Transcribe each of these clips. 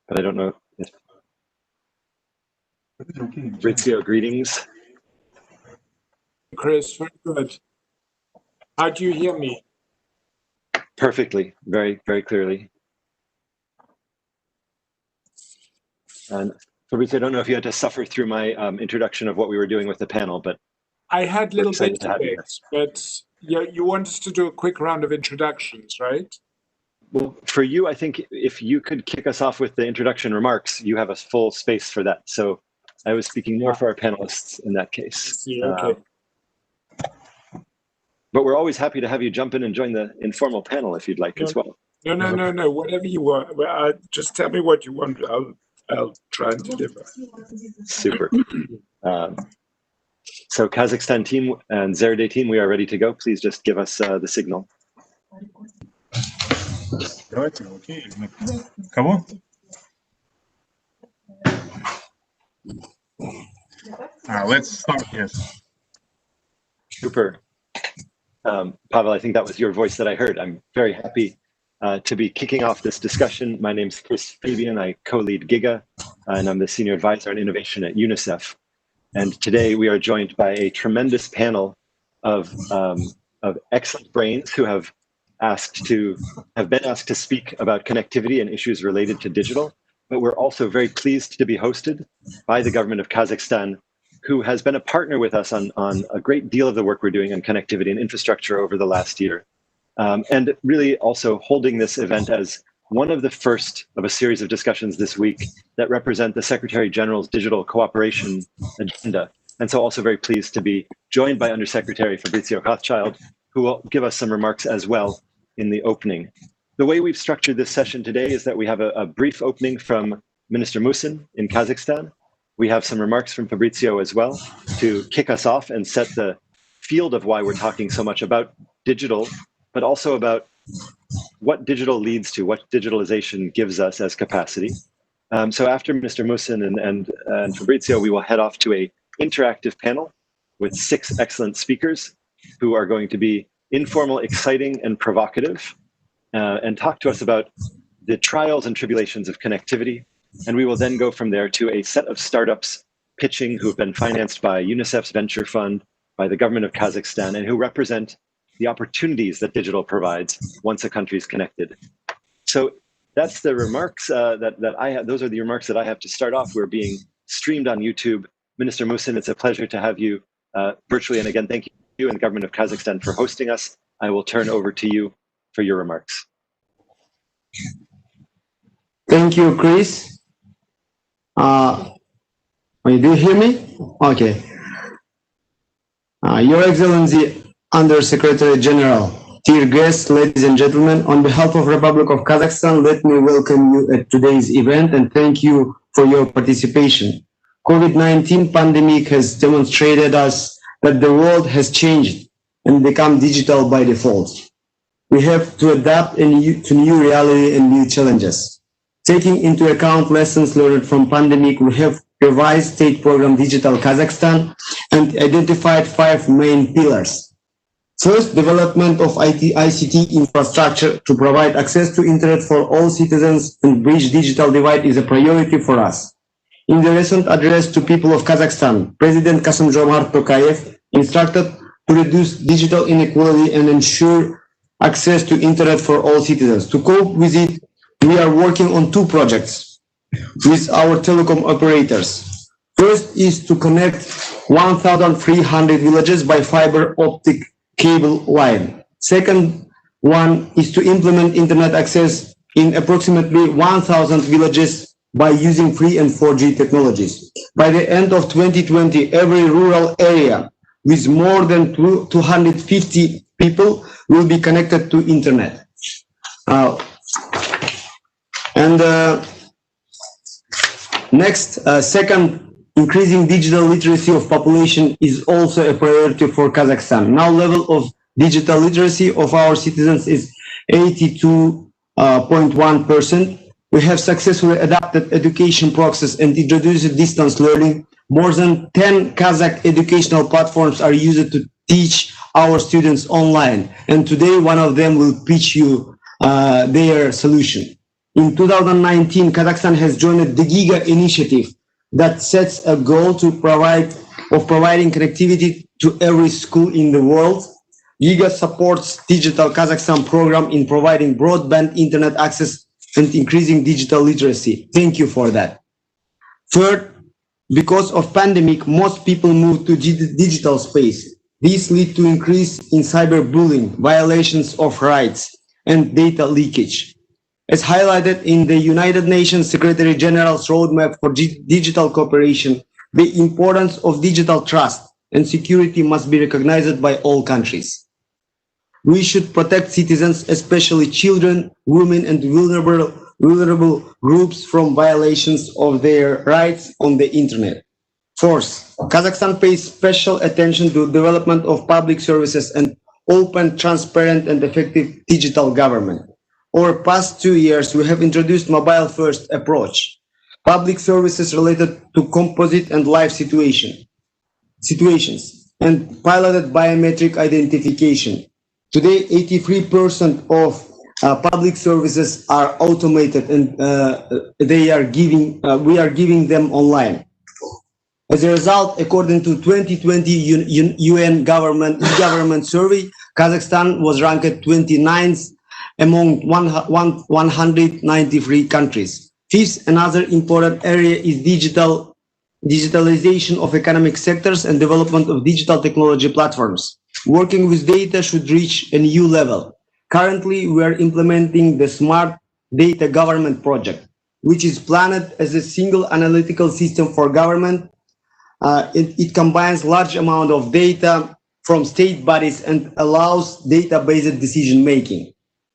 But I don't know if Fabrizio, greetings. Chris, very good. How do you hear me? Perfectly, very, very clearly. And Fabrizio, I don't know if you had to suffer through my introduction of what we were doing with the panel, but I had little bits of you. it, but yeah, you want us to do a quick round of introductions, right? Well, for you, I think if you could kick us off with the introduction remarks, you have a full space for that. So I was speaking more for our panelists in that case. I see, okay. But we're always happy to have you jump in and join the informal panel if you'd like as well. No, whatever you want. Well, just tell me what you want. I'll try and deliver. Super. So Kazakhstan team and Zerde team, we are ready to go. Please just give us the signal. Кого? Let's start, yes. Super. Pavel, I think that was your voice that I heard. I'm very happy to be kicking off this discussion. My name's Chris Fabian. I co-lead GIGA, and I'm the Senior Advisor on Innovation at UNICEF. And today we are joined by a tremendous panel of excellent brains who have been asked to speak about connectivity and issues related to digital. But we're also very pleased to be hosted by the government of Kazakhstan, who has been a partner with us on a great deal of the work we're doing on connectivity and infrastructure over the last year. And really also holding this event as one of the first of a series of discussions this week that represent the Secretary General's digital cooperation agenda. And so also very pleased to be joined by Undersecretary Fabrizio Rothschild, who will give us some remarks as well in the opening. The way we've structured this session today is that we have a brief opening from Minister Musin in Kazakhstan. We have some remarks from Fabrizio as well to kick us off and set the field of why we're talking so much about digital, but also about what digital leads to, what digitalization gives us as capacity. So after Mr. Musin and Fabrizio, we will head off to an interactive panel with 6 excellent speakers who are going to be informal, exciting, and provocative, and talk to us about the trials and tribulations of connectivity. And we will then go from there to a set of startups pitching who have been financed by UNICEF's venture fund, by the government of Kazakhstan, and who represent the opportunities that digital provides once a country is connected. So that's the remarks that I have. Those are the remarks that I have to start off. We're being streamed on YouTube. Minister Musin, it's a pleasure to have you virtually. And again, thank you and the government of Kazakhstan for hosting us. I will turn over to you for your remarks. Thank you, Chris. Do you hear me? Okay. Your Excellency, Undersecretary General, dear guests, ladies and gentlemen, on behalf of Republic of Kazakhstan, let me welcome you at today's event and thank you for your participation. COVID-19 pandemic has demonstrated us that the world has changed and become digital by default. We have to adapt to new reality and new challenges. Taking into account lessons learned from pandemic, we have revised state program Digital Kazakhstan and identified 5 main pillars. First, development of ICT infrastructure to provide access to internet for all citizens and bridge digital divide is a priority for us. In the recent address to people of Kazakhstan, President Kassym-Jomart Tokayev instructed to reduce digital inequality and ensure access to internet for all citizens. To cope with it, we are working on 2 projects with our telecom operators. First is to connect 1,300 villages by fiber optic cable line. Second one is to implement internet access in approximately 1,000 villages by using 3G and 4G technologies. By the end of 2020, every rural area with more than 250 people will be connected to internet. Second, increasing digital literacy of population is also a priority for Kazakhstan. Now, level of digital literacy of our citizens is 82.1%. We have successfully adapted education process and introduced distance learning. More than 10 Kazakh educational platforms are used to teach our students online. And today, one of them will pitch you their solution. In 2019, Kazakhstan has joined the GIGA initiative that sets a goal to providing connectivity to every school in the world. GIGA supports Digital Kazakhstan program in providing broadband internet access and increasing digital literacy. Thank you for that. Third, because of pandemic, most people moved to digital space. This leads to increase in cyberbullying, violations of rights, and data leakage. As highlighted in the United Nations Secretary General's roadmap for digital cooperation, the importance of digital trust and security must be recognized by all countries. We should protect citizens, especially children, women, and vulnerable groups from violations of their rights on the internet. Fourth, Kazakhstan pays special attention to development of public services and open, transparent, and effective digital government. Over past 2 years, we have introduced mobile-first approach, public services related to composite and live situations, and piloted biometric identification. Today, 83% of public services are automated, and we are giving them online. As a result, according to 2020 UN government survey, Kazakhstan was ranked 29th among 193 countries. Fifth, another important area is digitalization of economic sectors and development of digital technology platforms. Working with data should reach a new level. Currently, we are implementing the Smart Data Government project, which is planned as a single analytical system for government. It combines large amount of data from state bodies and allows data-based decision-making.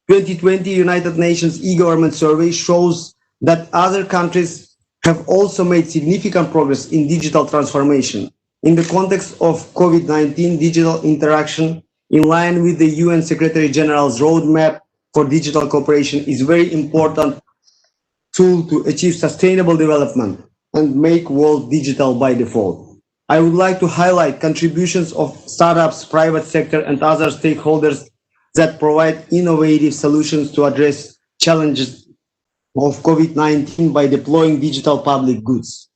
2020 United Nations e-government survey shows that other countries have also made significant progress in digital transformation. In the context of COVID-19, digital interaction, in line with the UN Secretary General's roadmap for digital cooperation, is very important tool to achieve sustainable development and make world digital by default. I would like to highlight contributions of startups, private sector, and other stakeholders that provide innovative solutions to address challenges of COVID-19 by deploying digital public goods.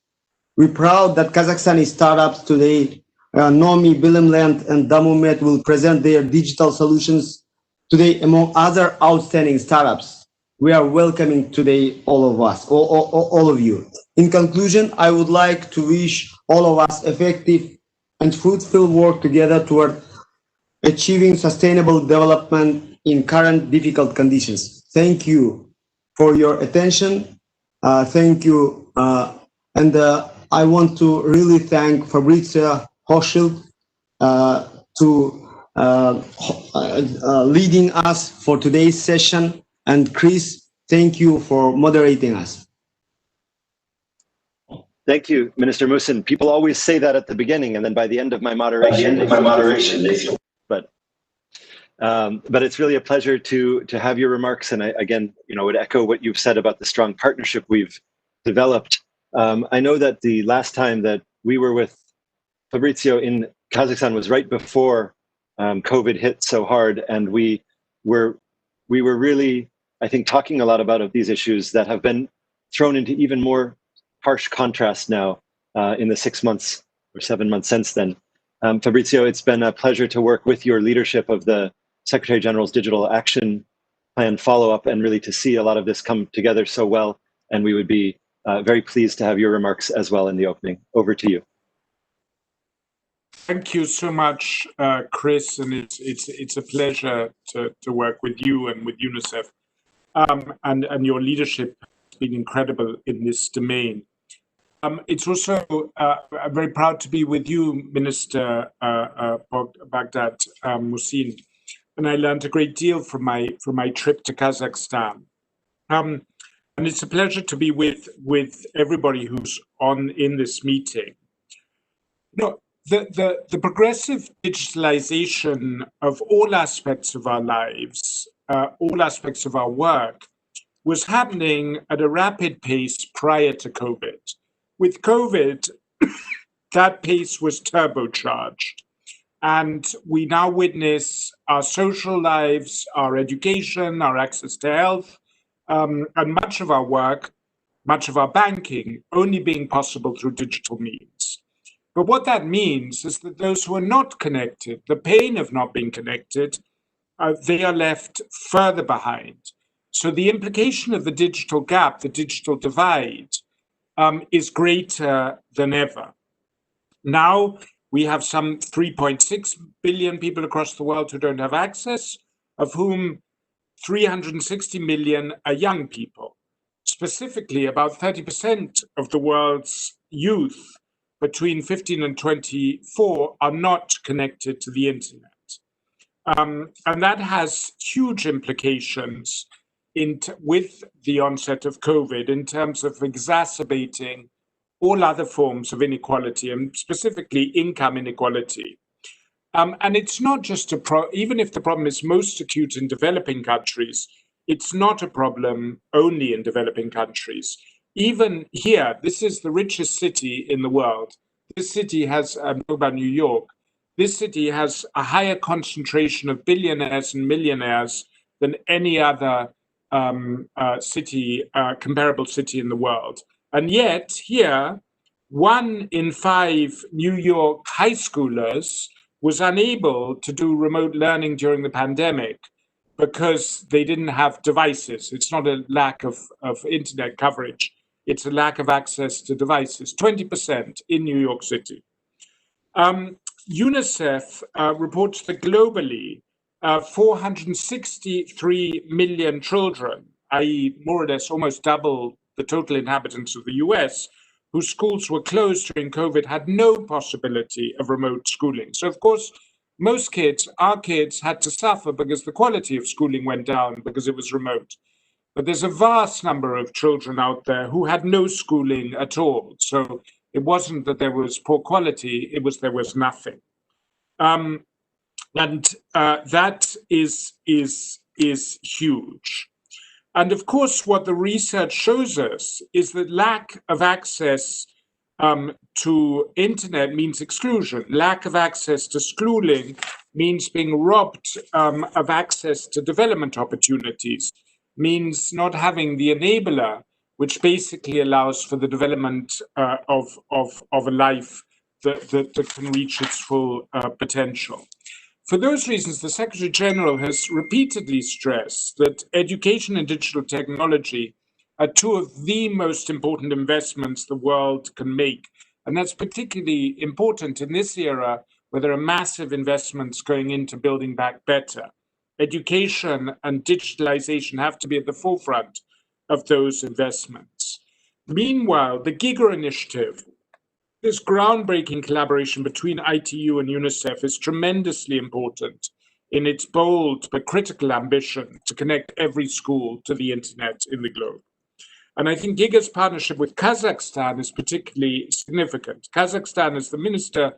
We're proud that Kazakhstani startups today, Nomi, Bilimland, and Damumet, will present their digital solutions today among other outstanding startups. We are welcoming today all of you. In conclusion, I would like to wish all of us effective and fruitful work together toward achieving sustainable development in current difficult conditions. Thank you for your attention. Thank you. And I want to really thank Fabrizio Hochschild to leading us for today's session. And Chris, thank you for moderating us. Thank you, Minister Musin. People always say that at the beginning, and then by the end of my moderation, they feel. But it's really a pleasure to have your remarks. And I, again, would echo what you've said about the strong partnership we've developed. I know that the last time that we were with Fabrizio in Kazakhstan was right before COVID hit so hard, and we were really, I think, talking a lot about these issues that have been thrown into even more harsh contrast now in the 6 months or 7 months since then. Fabrizio, it's been a pleasure to work with your leadership of the Secretary General's Digital Action Plan follow-up, and really to see a lot of this come together so well. And we would be very pleased to have your remarks as well in the opening. Over to you. Thank you so much, Chris, and it's a pleasure to work with you and with UNICEF, and your leadership has been incredible in this domain. It's also I'm very proud to be with you, Minister Baghdad Musin, and I learned a great deal from my trip to Kazakhstan. And it's a pleasure to be with everybody who's in this meeting. The progressive digitalization of all aspects of our lives, all aspects of our work, was happening at a rapid pace prior to COVID. With COVID, that pace was turbocharged. And we now witness our social lives, our education, our access to health, and much of our work, much of our banking only being possible through digital means. But what that means is that those who are not connected, the pain of not being connected, they are left further behind. So the implication of the digital gap, the digital divide, is greater than ever. Now we have some 3.6 billion people across the world who don't have access, of whom 360 million are young people. Specifically, about 30% of the world's youth between 15 and 24 are not connected to the internet. And that has huge implications with the onset of COVID in terms of exacerbating all other forms of inequality, and specifically income inequality. And it's not just even if the problem is most acute in developing countries, it's not a problem only in developing countries. Even here, this is the richest city in the world. This city has, I'm talking about New York, this city has a higher concentration of billionaires and millionaires than any other comparable city in the world. And yet here, 1 in 5 New York high schoolers was unable to do remote learning during the pandemic because they didn't have devices. It's not a lack of internet coverage. It's a lack of access to devices, 20% in New York City. UNICEF reports that globally, 463 million children, i.e. more or less almost double the total inhabitants of the US, whose schools were closed during COVID, had no possibility of remote schooling. So of course, most kids, our kids, had to suffer because the quality of schooling went down because it was remote. But there's a vast number of children out there who had no schooling at all. So it wasn't that there was poor quality, it was there was nothing. That is huge. And of course, what the research shows us is that lack of access to internet means exclusion. Lack of access to schooling means being robbed of access to development opportunities, means not having the enabler, which basically allows for the development of a life that can reach its full potential. For those reasons, the Secretary General has repeatedly stressed that education and digital technology are 2 of the most important investments the world can make. And that's particularly important in this era where there are massive investments going into building back better. Education and digitalization have to be at the forefront of those investments. Meanwhile, the GIGA initiative, this groundbreaking collaboration between ITU and UNICEF, is tremendously important in its bold but critical ambition to connect every school to the internet in the globe. And I think GIGA's partnership with Kazakhstan is particularly significant. Kazakhstan, as the minister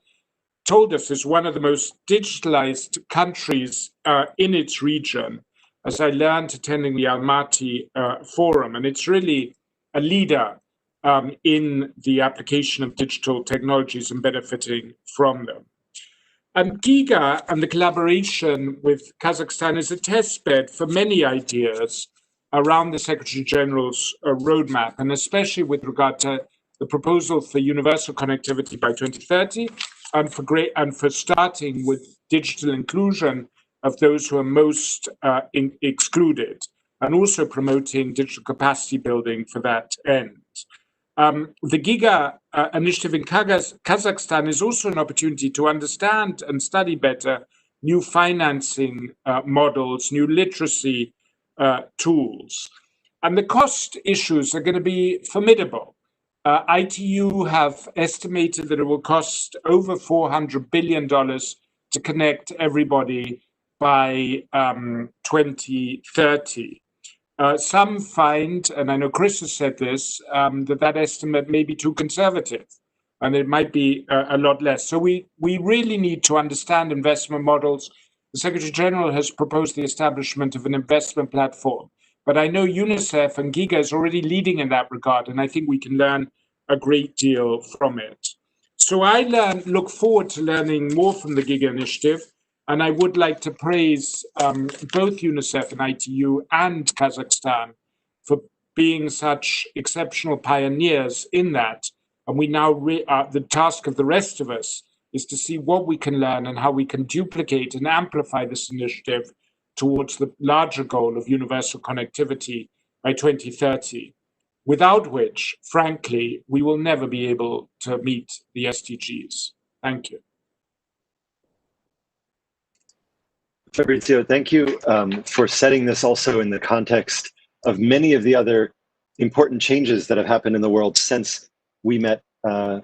told us, is one of the most digitalized countries in its region, as I learned attending the Almaty forum. And it's really a leader in the application of digital technologies and benefiting from them. And GIGA and the collaboration with Kazakhstan is a testbed for many ideas around the Secretary General's roadmap, and especially with regard to the proposal for universal connectivity by 2030, and for starting with digital inclusion of those who are most excluded, and also promoting digital capacity building for that end. The GIGA initiative in Kazakhstan is also an opportunity to understand and study better new financing models, new literacy tools. And the cost issues are going to be formidable. ITU have estimated that it will cost over $400 billion to connect everybody by 2030. Some find, and I know Chris has said this, that estimate may be too conservative, and it might be a lot less. So we really need to understand investment models. The Secretary General has proposed the establishment of an investment platform, but I know UNICEF and GIGA is already leading in that regard, and I think we can learn a great deal from it. So I look forward to learning more from the GIGA initiative, and I would like to praise both UNICEF and ITU and Kazakhstan for being such exceptional pioneers in that. And we now, the task of the rest of us is to see what we can learn and how we can duplicate and amplify this initiative towards the larger goal of universal connectivity by 2030, without which, frankly, we will never be able to meet the SDGs. Thank you. Fabrizio, thank you for setting this also in the context of many of the other important changes that have happened in the world since we met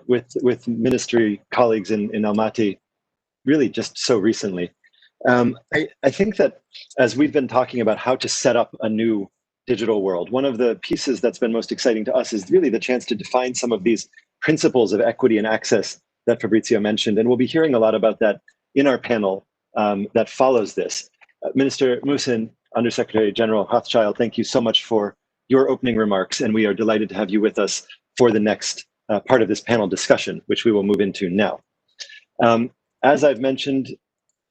with ministry colleagues in Almaty, really just so recently. I think that as we've been talking about how to set up a new digital world, one of the pieces that's been most exciting to us is really the chance to define some of these principles of equity and access that Fabrizio mentioned. And we'll be hearing a lot about that in our panel that follows this. Minister Muhsin, Undersecretary General Rothschild, thank you so much for your opening remarks, and we are delighted to have you with us for the next part of this panel discussion, which we will move into now. As I've mentioned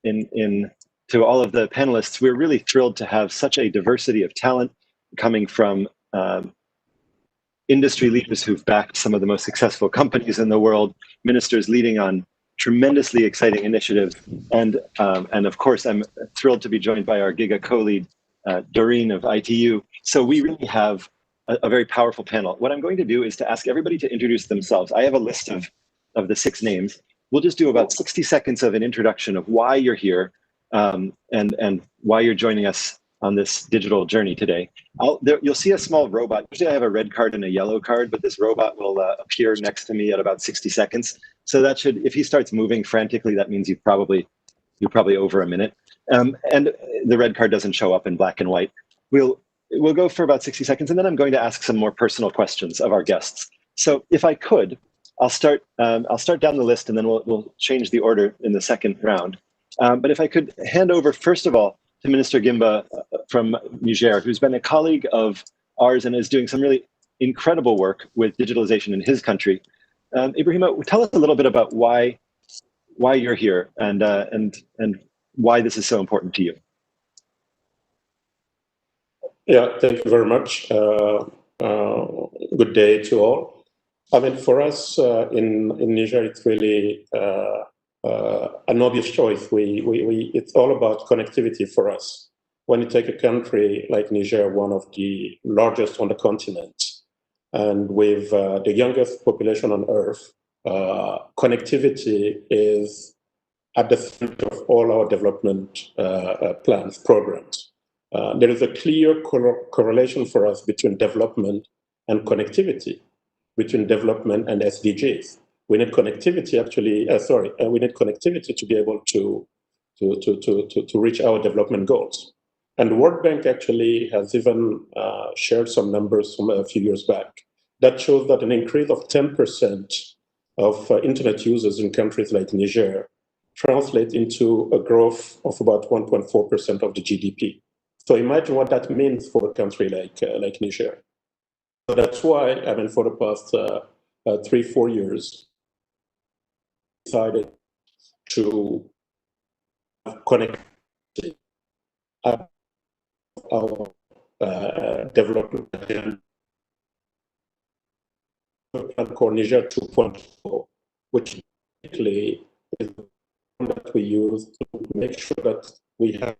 to all of the panelists, we're really thrilled to have such a diversity of talent coming from industry leaders who've backed some of the most successful companies in the world, ministers leading on tremendously exciting initiatives, and of course, I'm thrilled to be joined by our GIGA co-lead, Doreen of ITU. So we really have a very powerful panel. What I'm going to do is to ask everybody to introduce themselves. I have a list of the 6 names. We'll just do about 60 seconds of an introduction of why you're here and why you're joining us on this digital journey today. You'll see a small robot. Usually I have a red card and a yellow card, but this robot will appear next to me at about 60 seconds. So that should, if he starts moving frantically, that means you're probably over a minute. And the red card doesn't show up in black and white. We'll go for about 60 seconds, and then I'm going to ask some more personal questions of our guests. So if I could, I'll start down the list, and then we'll change the order in the second round. But if I could hand over, first of all, to Minister Gimba from Niger, who's been a colleague of ours and is doing some really incredible work with digitalization in his country. Ibrahima, tell us a little bit about why you're here and why this is so important to you. Yeah, thank you very much. Good day to all. I mean, for us in Niger, it's really an obvious choice. It's all about connectivity for us. When you take a country like Niger, one of the largest on the continent, and with the youngest population on earth, connectivity is at the center of all our development plans, programs. There is a clear correlation for us between development and connectivity, between development and SDGs. We need connectivity we need connectivity to be able to reach our development goals. And the World Bank actually has even shared some numbers from a few years back that shows that an increase of 10% of internet users in countries like Niger translate into a growth of about 1.4% of the GDP. So imagine what that means for a country like Niger. So that's why, I mean, for the past 3-4 years, decided to connect our development agenda called Niger 2.0, which basically is the one that we use to make sure that we have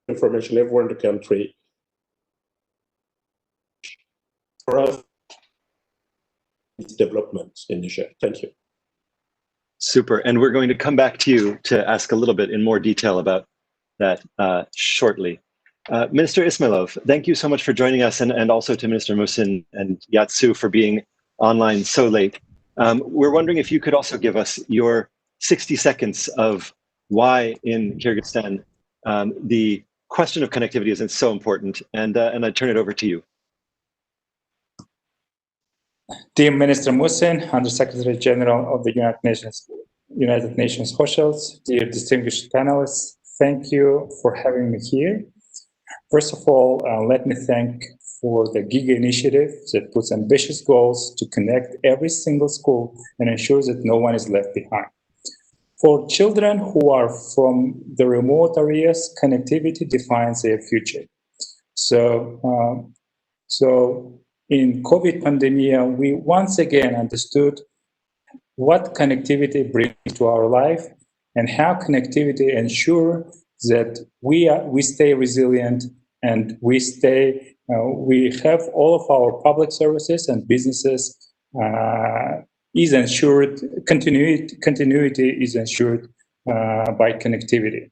information everywhere in the country. For us, it's development in Niger. Thank you. Super, and we're going to come back to you to ask a little bit in more detail about that shortly. Minister Ismailov, thank you so much for joining us, and also to Minister Muhsin and Yatsu for being online so late. We're wondering if you could also give us your 60 seconds of why in Kyrgyzstan the question of connectivity is so important, and I turn it over to you. Dear Minister Muhsin, Undersecretary General of the United Nations officials, dear distinguished panelists, thank you for having me here. First of all, let me thank for the GIGA initiative that puts ambitious goals to connect every single school and ensures that no one is left behind. For children who are from the remote areas, connectivity defines their future. So in COVID pandemic, we once again understood what connectivity brings to our life and how connectivity ensures that we stay resilient and we have all of our public services and businesses is ensured, continuity is ensured by connectivity.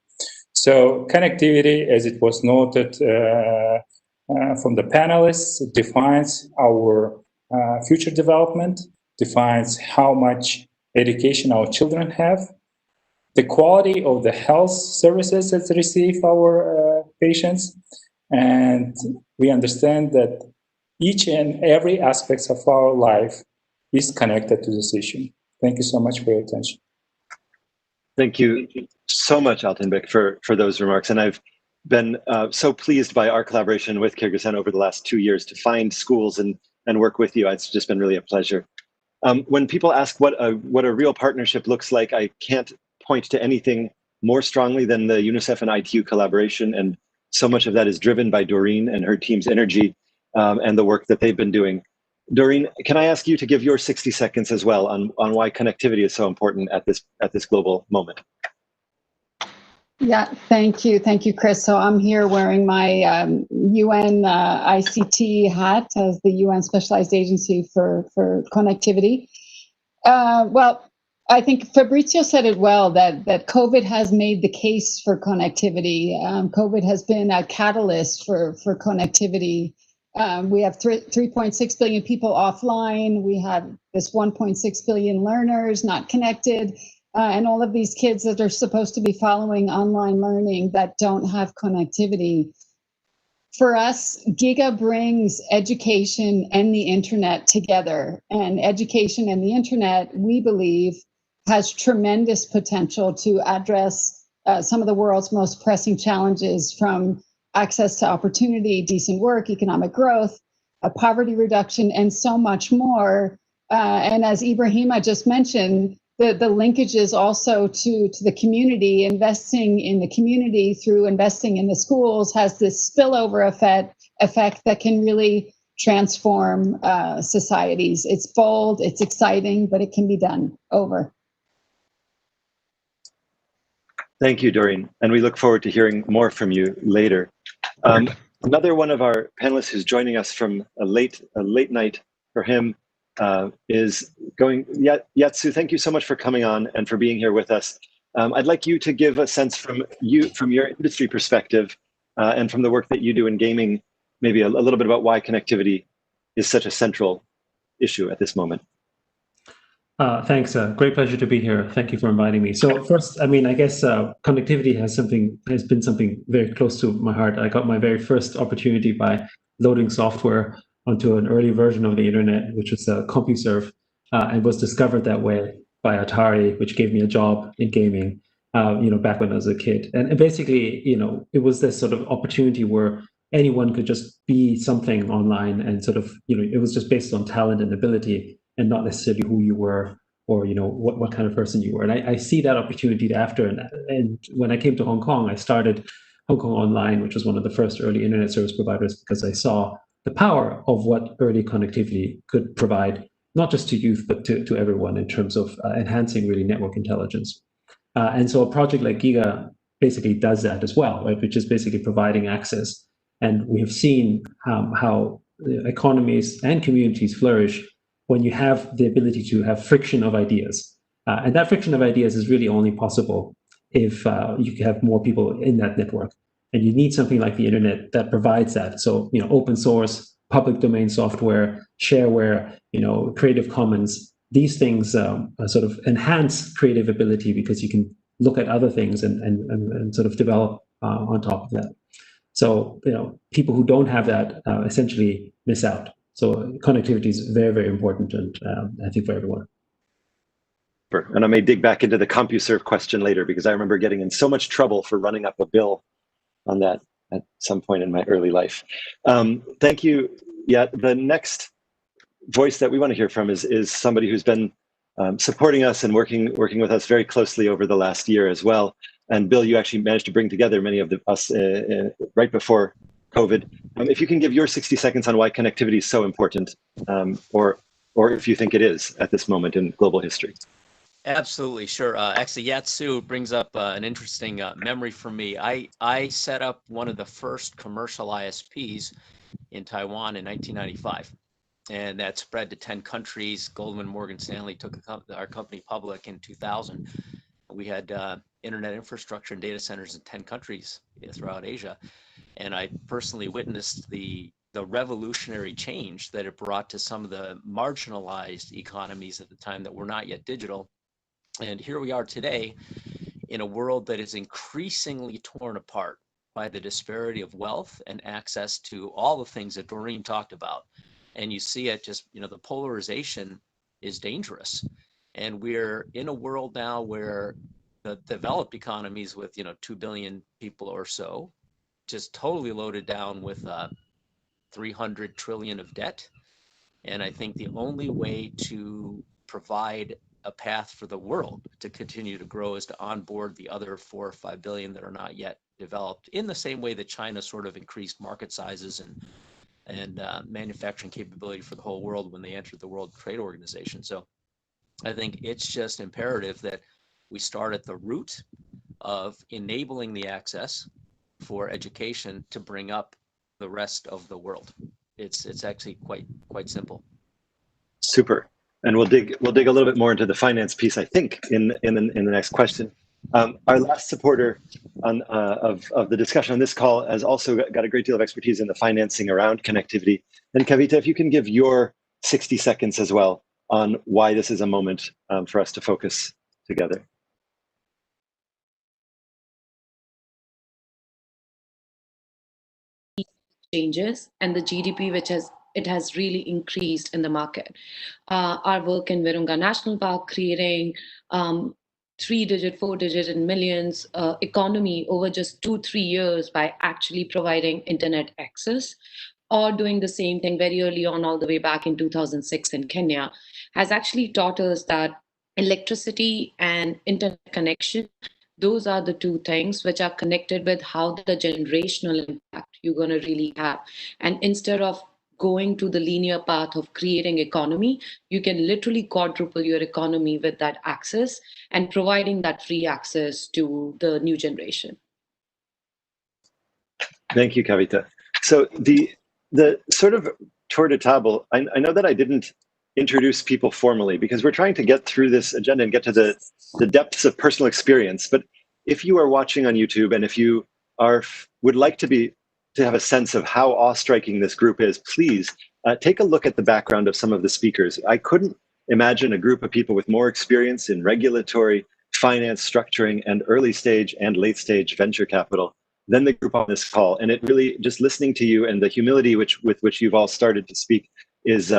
So connectivity, as it was noted from the panelists, defines our future development, defines how much education our children have, the quality of the health services that receive our patients, and we understand that each and every aspect of our life is connected to this issue. Thank you so much for your attention. Thank you so much, Altinbek, for those remarks. And I've been so pleased by our collaboration with Kyrgyzstan over the last 2 years to find schools and work with you. It's just been really a pleasure. When people ask what a real partnership looks like, I can't point to anything more strongly than the UNICEF and ITU collaboration. And so much of that is driven by Doreen and her team's energy and the work that they've been doing. Doreen, can I ask you to give your 60 seconds as well on why connectivity is so important at this global moment? Yeah, thank you, Chris. So I'm here wearing my UN ICT hat as the UN Specialized Agency for Connectivity. Well, I think Fabrizio said it well, that COVID has made the case for connectivity. COVID has been a catalyst for connectivity. We have 3.6 billion people offline. We have this 1.6 billion learners not connected. And all of these kids that are supposed to be following online learning that don't have connectivity. For us, GIGA brings education and the internet together. And education and the internet, we believe, has tremendous potential to address some of the world's most pressing challenges, from access to opportunity, decent work, economic growth, poverty reduction, and so much more. And as Ibrahima just mentioned, the linkages also to the community, investing in the community through investing in the schools has this spillover effect that can really transform societies. It's bold, it's exciting, but it can be done. Over. Thank you, Doreen. And we look forward to hearing more from you later. Another one of our panelists who's joining us from a late night for him is going, Yatsu, thank you so much for coming on and for being here with us. I'd like you to give a sense from your industry perspective and from the work that you do in gaming, maybe a little bit about why connectivity is such a central issue at this moment. Thanks. Great pleasure to be here. Thank you for inviting me. So first, I mean, I guess connectivity has been something very close to my heart. I got my very first opportunity by loading software onto an early version of the internet, which was CompuServe, and was discovered that way by Atari, which gave me a job in gaming, back when I was a kid. And basically, it was this sort of opportunity where anyone could just be something online, and sort of, it was just based on talent and ability, and not necessarily who you were or what kind of person you were. And I see that opportunity after. And when I came to Hong Kong, I started Hong Kong Online, which was one of the first early internet service providers, because I saw the power of what early connectivity could provide, not just to youth, but to everyone in terms of enhancing really network intelligence. And so a project like GIGA basically does that as well, right? Which is basically providing access. And we have seen how economies and communities flourish when you have the ability to have friction of ideas. And that friction of ideas is really only possible if you have more people in that network. And you need something like the internet that provides that. So, open source, public domain software, shareware, Creative Commons, these things sort of enhance creative ability, because you can look at other things and sort of develop on top of that. So, people who don't have that essentially miss out. So connectivity is very, very important, and I think for everyone. And I may dig back into the CompuServe question later, because I remember getting in so much trouble for running up a bill on that. at some point in my early life. Thank you. Yeah, the next voice that we want to hear from is somebody who's been supporting us and working with us very closely over the last year as well. And Bill, you actually managed to bring together many of us right before COVID. If you can give your 60 seconds on why connectivity is so important, or if you think it is at this moment in global history. Absolutely, sure. Actually, Yatsu brings up an interesting memory for me. I set up one of the first commercial ISPs in Taiwan in 1995, and that spread to 10 countries. Goldman Morgan Stanley took our company public in 2000. We had internet infrastructure and data centers in 10 countries throughout Asia, and I personally witnessed the revolutionary change that it brought to some of the marginalized economies at the time that were not yet digital. And here we are today in a world that is increasingly torn apart by the disparity of wealth and access to all the things that Doreen talked about. And you see it just, the polarization is dangerous. And we're in a world now where the developed economies with, 2 billion people or so, just totally loaded down with 300 trillion of debt. And I think the only way to provide a path for the world to continue to grow is to onboard the other 4 or 5 billion that are not yet developed, in the same way that China sort of increased market sizes and manufacturing capability for the whole world when they entered the World Trade Organization. So I think it's just imperative that we start at the root of enabling the access for education to bring up the rest of the world. It's actually quite simple. Super. And we'll dig a little bit more into the finance piece, I think, in the next question. Our last supporter of the discussion on this call has also got a great deal of expertise in the financing around connectivity. And Kavita, if you can give your 60 seconds as well on why this is a moment for us to focus together. Changes and the GDP which has really increased in the market. Our work in Virunga National Park creating 3-digit, 4-digit in millions economy over just 2-3 years by actually providing internet access, or doing the same thing very early on all the way back in 2006 in Kenya, has actually taught us that electricity and internet connection, those are the two things which are connected with how the generational impact you're going to really have. And instead of going to the linear path of creating economy, you can literally quadruple your economy with that access and providing that free access to the new generation. Thank you, Kavita. So the sort of tour de table, I know that I didn't introduce people formally because we're trying to get through this agenda and get to the depths of personal experience. But if you are watching on YouTube and if you would like to have a sense of how awe-striking this group is, please take a look at the background of some of the speakers. I couldn't imagine a group of people with more experience in regulatory, finance, structuring, and early stage and late stage venture capital than the group on this call. And it really, just listening to you and the humility with which you've all started to speak is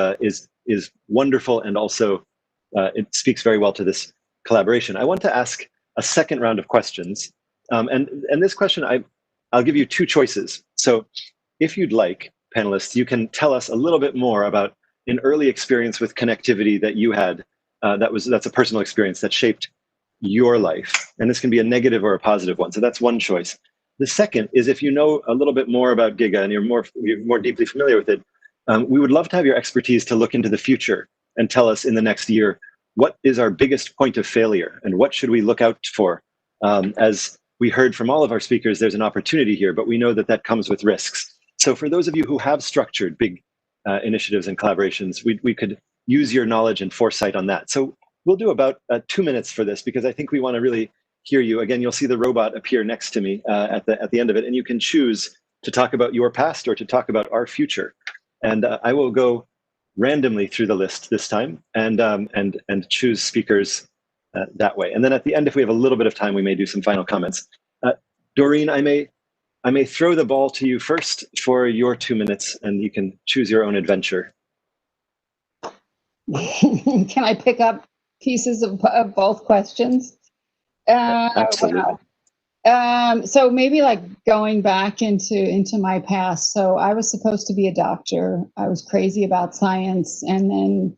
wonderful, and also it speaks very well to this collaboration. I want to ask a second round of questions, and this question I'll give you two choices. So, if you'd like, panelists, you can tell us a little bit more about an early experience with connectivity that you had. That's a personal experience that shaped your life, and this can be a negative or a positive one. So that's one choice. The second is if you know a little bit more about GIGA and you're more deeply familiar with it. We would love to have your expertise to look into the future and tell us in the next year, what is our biggest point of failure and what should we look out for? As we heard from all of our speakers, there's an opportunity here, but we know that that comes with risks. So for those of you who have structured big initiatives and collaborations, we could use your knowledge and foresight on that. So we'll do about 2 minutes for this because I think we want to really hear you. Again, you'll see the robot appear next to me at the end of it, and you can choose to talk about your past or to talk about our future. And I will go randomly through the list this time and choose speakers that way. And then at the end, if we have a little bit of time, we may do some final comments. Doreen, I may throw the ball to you first for your 2 minutes, and you can choose your own adventure. Can I pick up pieces of both questions? Absolutely. Wow. So maybe like going back into my past. So I was supposed to be a doctor. I was crazy about science, and then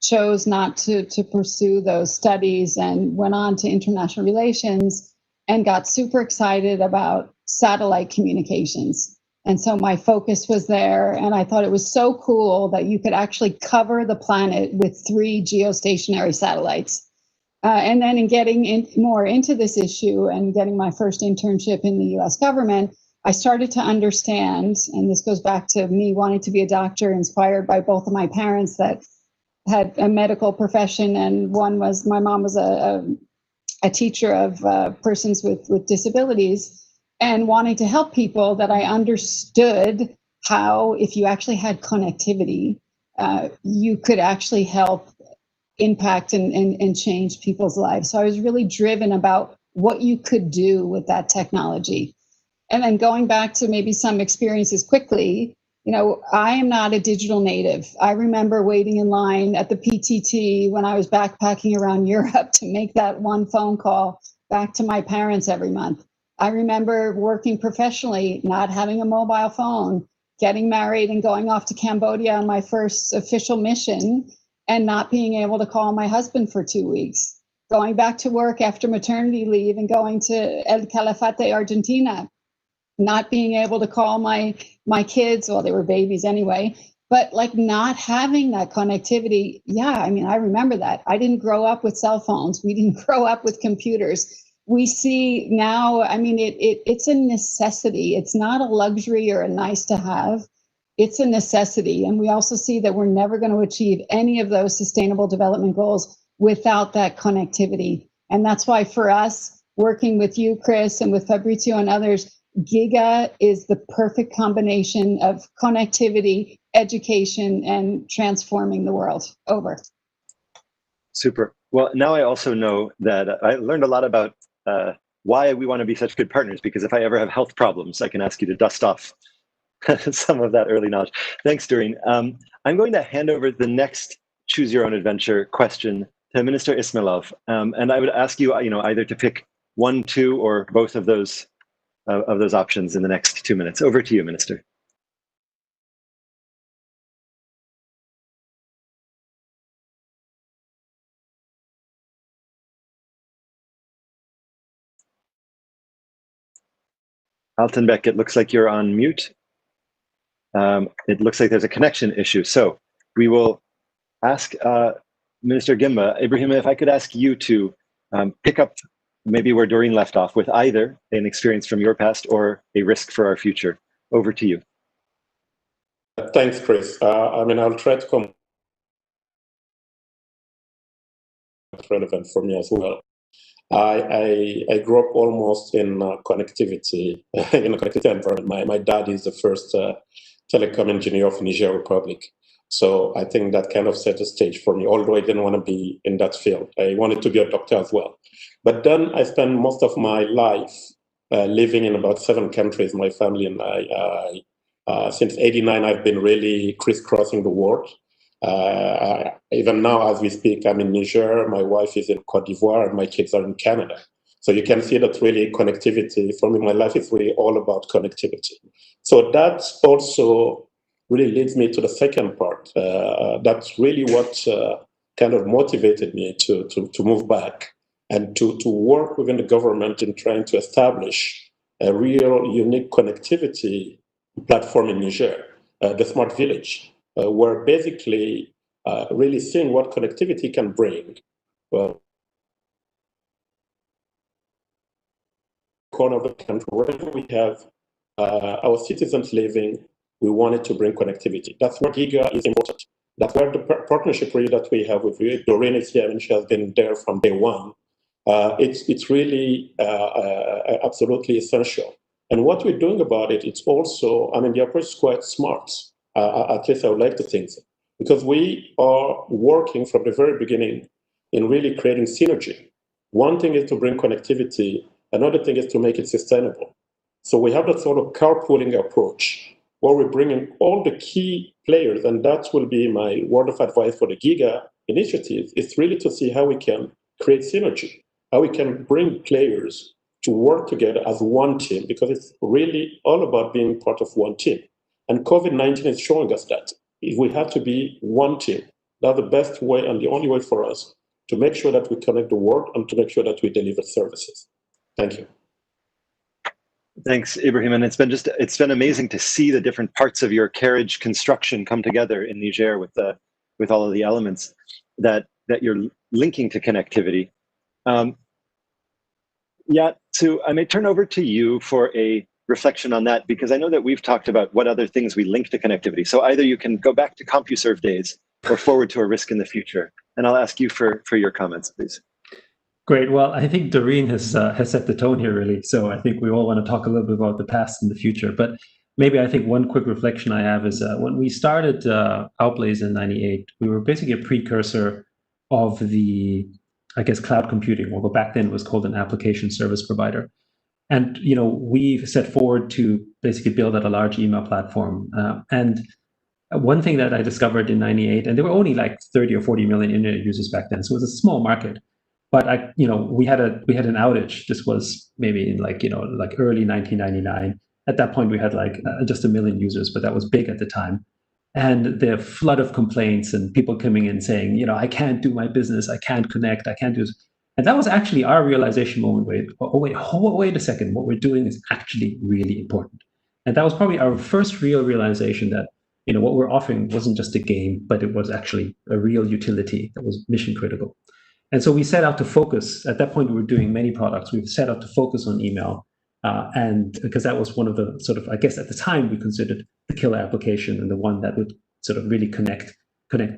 chose not to pursue those studies, and went on to international relations and got super excited about satellite communications. And so my focus was there, and I thought it was so cool that you could actually cover the planet with 3 geostationary satellites. And then in getting more into this issue and getting my first internship in the US government, I started to understand, and this goes back to me wanting to be a doctor, inspired by both of my parents that had a medical profession, and one was, my mom was a teacher of persons with disabilities, and wanting to help people, that I understood how, if you actually had connectivity, you could actually help impact and change people's lives. So I was really driven about what you could do with that technology. And then going back to maybe some experiences quickly, you know, I am not a digital native. I remember waiting in line at the PTT when I was backpacking around Europe to make that one phone call back to my parents every month. I remember working professionally, not having a mobile phone, getting married and going off to Cambodia on my first official mission, and not being able to call my husband for 2 weeks. Going back to work after maternity leave and going to El Calafate, Argentina, not being able to call my kids, well, they were babies anyway, but like not having that connectivity. Yeah, I mean, I remember that. I didn't grow up with cell phones. We didn't grow up with computers. We see now, I mean, it's a necessity. It's not a luxury or a nice to have. It's a necessity. And we also see that we're never going to achieve any of those sustainable development goals without that connectivity. And that's why for us, working with you, Chris, and with Fabrizio and others, GIGA is the perfect combination of connectivity, education, and transforming the world. Over. Super. Well, now I also know that I learned a lot about why we want to be such good partners, because if I ever have health problems, I can ask you to dust off some of that early knowledge. Thanks, Doreen. I'm going to hand over the next choose your own adventure question to Minister Ismailov. And I would ask you, either to pick 1, 2, or both of those options in the next 2 minutes. Over to you, Minister. Altenbeck, it looks like you're on mute. It looks like there's a connection issue. So we will ask Minister Gimba Ibrahimov, if I could ask you to pick up maybe where Doreen left off, with either an experience from your past or a risk for our future. Over to you. Thanks, Chris. I mean, I'll try to come relevant for me as well. I grew up almost in connectivity, in a connectivity environment. My dad is the first telecom engineer of Niger Republic. So I think that kind of set the stage for me, although I didn't want to be in that field. I wanted to be a doctor as well. But then I spent most of my life living in about 7 countries, my family and I. Since '89, I've been really crisscrossing the world. Even now, as we speak, I'm in Niger, my wife is in Cote d'Ivoire, and my kids are in Canada. So you can see that really connectivity, for me, my life is really all about connectivity. So that also really leads me to the second part. That's really what kind of motivated me to move back and to work within the government in trying to establish a real unique connectivity platform in Niger, the Smart Village, where basically really seeing what connectivity can bring. Well, corner of the country, wherever we have our citizens living, we wanted to bring connectivity. That's where GIGA is important. That's where the partnership really that we have with you. Doreen is here, and she has been there from day one. It's really absolutely essential. And what we're doing about it, it's also, I mean, the approach is quite smart. At least I would like to think so. Because we are working from the very beginning in really creating synergy. One thing is to bring connectivity. Another thing is to make it sustainable. So we have that sort of carpooling approach where we're bringing all the key players, and that will be my word of advice for the GIGA initiative, is really to see how we can create synergy, how we can bring players to work together as one team, because it's really all about being part of one team. And COVID-19 is showing us that if we have to be one team, that's the best way and the only way for us to make sure that we connect the world and to make sure that we deliver services. Thank you. Thanks, Ibrahim. And it's been amazing to see the different parts of your carriage construction come together in Niger with all of the elements that you're linking to connectivity. Yeah, so I may turn over to you for a reflection on that, because I know that we've talked about what other things we link to connectivity. So either you can go back to CompuServe days or forward to a risk in the future. And I'll ask you for your comments, please. Great. Well, I think Doreen has set the tone here, really. So I think we all want to talk a little bit about the past and the future. But maybe I think one quick reflection I have is when we started Outblaze in '98, we were basically a precursor of the, I guess, cloud computing, although back then it was called an application service provider. And we set forward to basically build out a large email platform. And one thing that I discovered in '98, and there were only like 30 or 40 million internet users back then, so it was a small market. But we had an outage. This was maybe in like early 1999. At that point, we had like just 1 million users, but that was big at the time. And the flood of complaints and people coming in saying, I can't do my business, I can't connect, I can't do this. And that was actually our realization moment. Wait a second, what we're doing is actually really important. And that was probably our first real realization that what we're offering wasn't just a game, but it was actually a real utility that was mission critical. And so we set out to focus. At that point, we were doing many products. We set out to focus on email. And because that was one of the sort of, I guess at the time, we considered the killer application and the one that would sort of really connect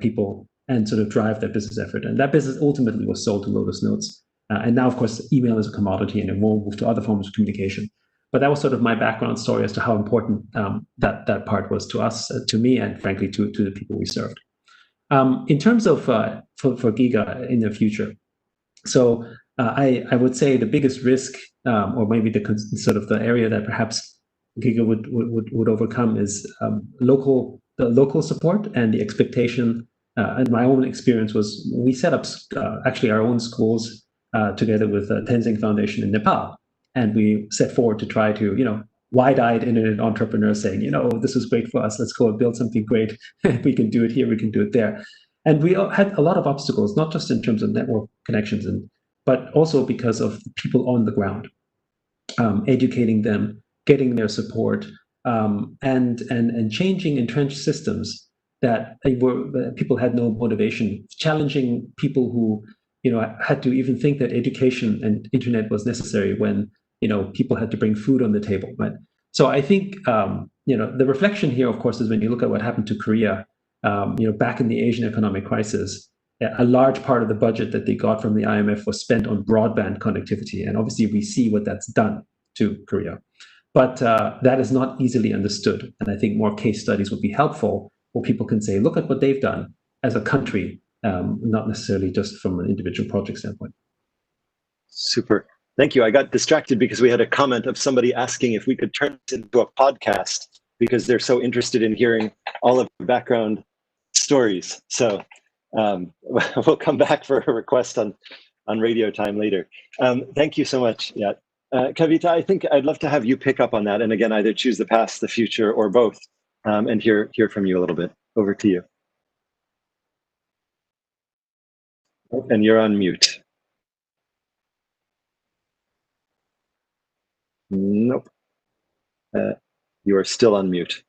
people and sort of drive that business effort. And that business ultimately was sold to Lotus Notes. And now, of course, email is a commodity and it won't move to other forms of communication. But that was sort of my background story as to how important that part was to us, to me, and frankly, to the people we served. In terms of for GIGA in the future, so I would say the biggest risk, or maybe the sort of the area that perhaps GIGA would overcome is the local support and the expectation. And my own experience was we set up actually our own schools together with Tenzing Foundation in Nepal, and we set forward to try to wide-eyed internet entrepreneurs saying, this is great for us. Let's go and build something great. We can do it here. We can do it there. And we had a lot of obstacles, not just in terms of network connections, but also because of people on the ground, educating them, getting their support, and changing entrenched systems that people had no motivation, challenging people who had to even think that education and internet was necessary when people had to bring food on the table, right? So I think, the reflection here, of course, is when you look at what happened to Korea, back in the Asian economic crisis, a large part of the budget that they got from the IMF was spent on broadband connectivity. And obviously we see what that's done to Korea. But that is not easily understood. And I think more case studies would be helpful where people can say, look at what they've done as a country, not necessarily just from an individual project standpoint. Super. Thank you. I got distracted because we had a comment of somebody asking if we could turn this into a podcast because they're so interested in hearing all of the background stories. So we'll come back for a request on radio time later. Thank you so much. Yeah. Kavita, I think I'd love to have you pick up on that. And again, either choose the past, the future, or both, and hear from you a little bit. Over to you. And you're on mute. Nope. You are still on mute.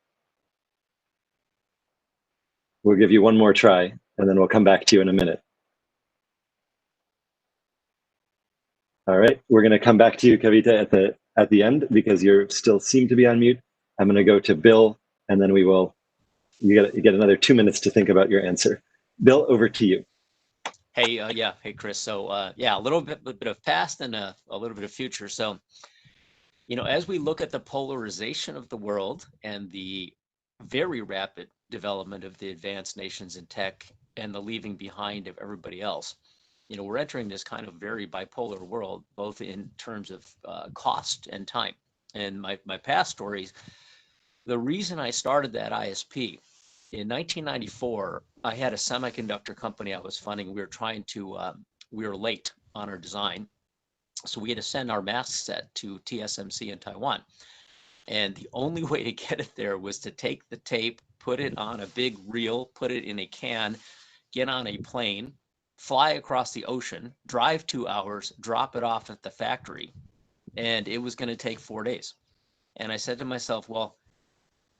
We'll give you one more try, and then we'll come back to you in a minute. All right, we're going to come back to you, Kavita, at the end because you still seem to be on mute. I'm going to go to Bill, and then you get another 2 minutes to think about your answer. Bill, over to you. Hey, hey, Chris. So yeah, a little bit of past and a little bit of future. So, as we look at the polarization of the world and the very rapid development of the advanced nations in tech and the leaving behind of everybody else, we're entering this kind of very bipolar world, both in terms of cost and time. And my past stories, the reason I started that ISP, in 1994, I had a semiconductor company I was funding. We were we were late on our design. So we had to send our mask set to TSMC in Taiwan. And the only way to get it there was to take the tape, put it on a big reel, put it in a can, get on a plane, fly across the ocean, drive 2 hours, drop it off at the factory. And it was going to take 4 days. And I said to myself, well,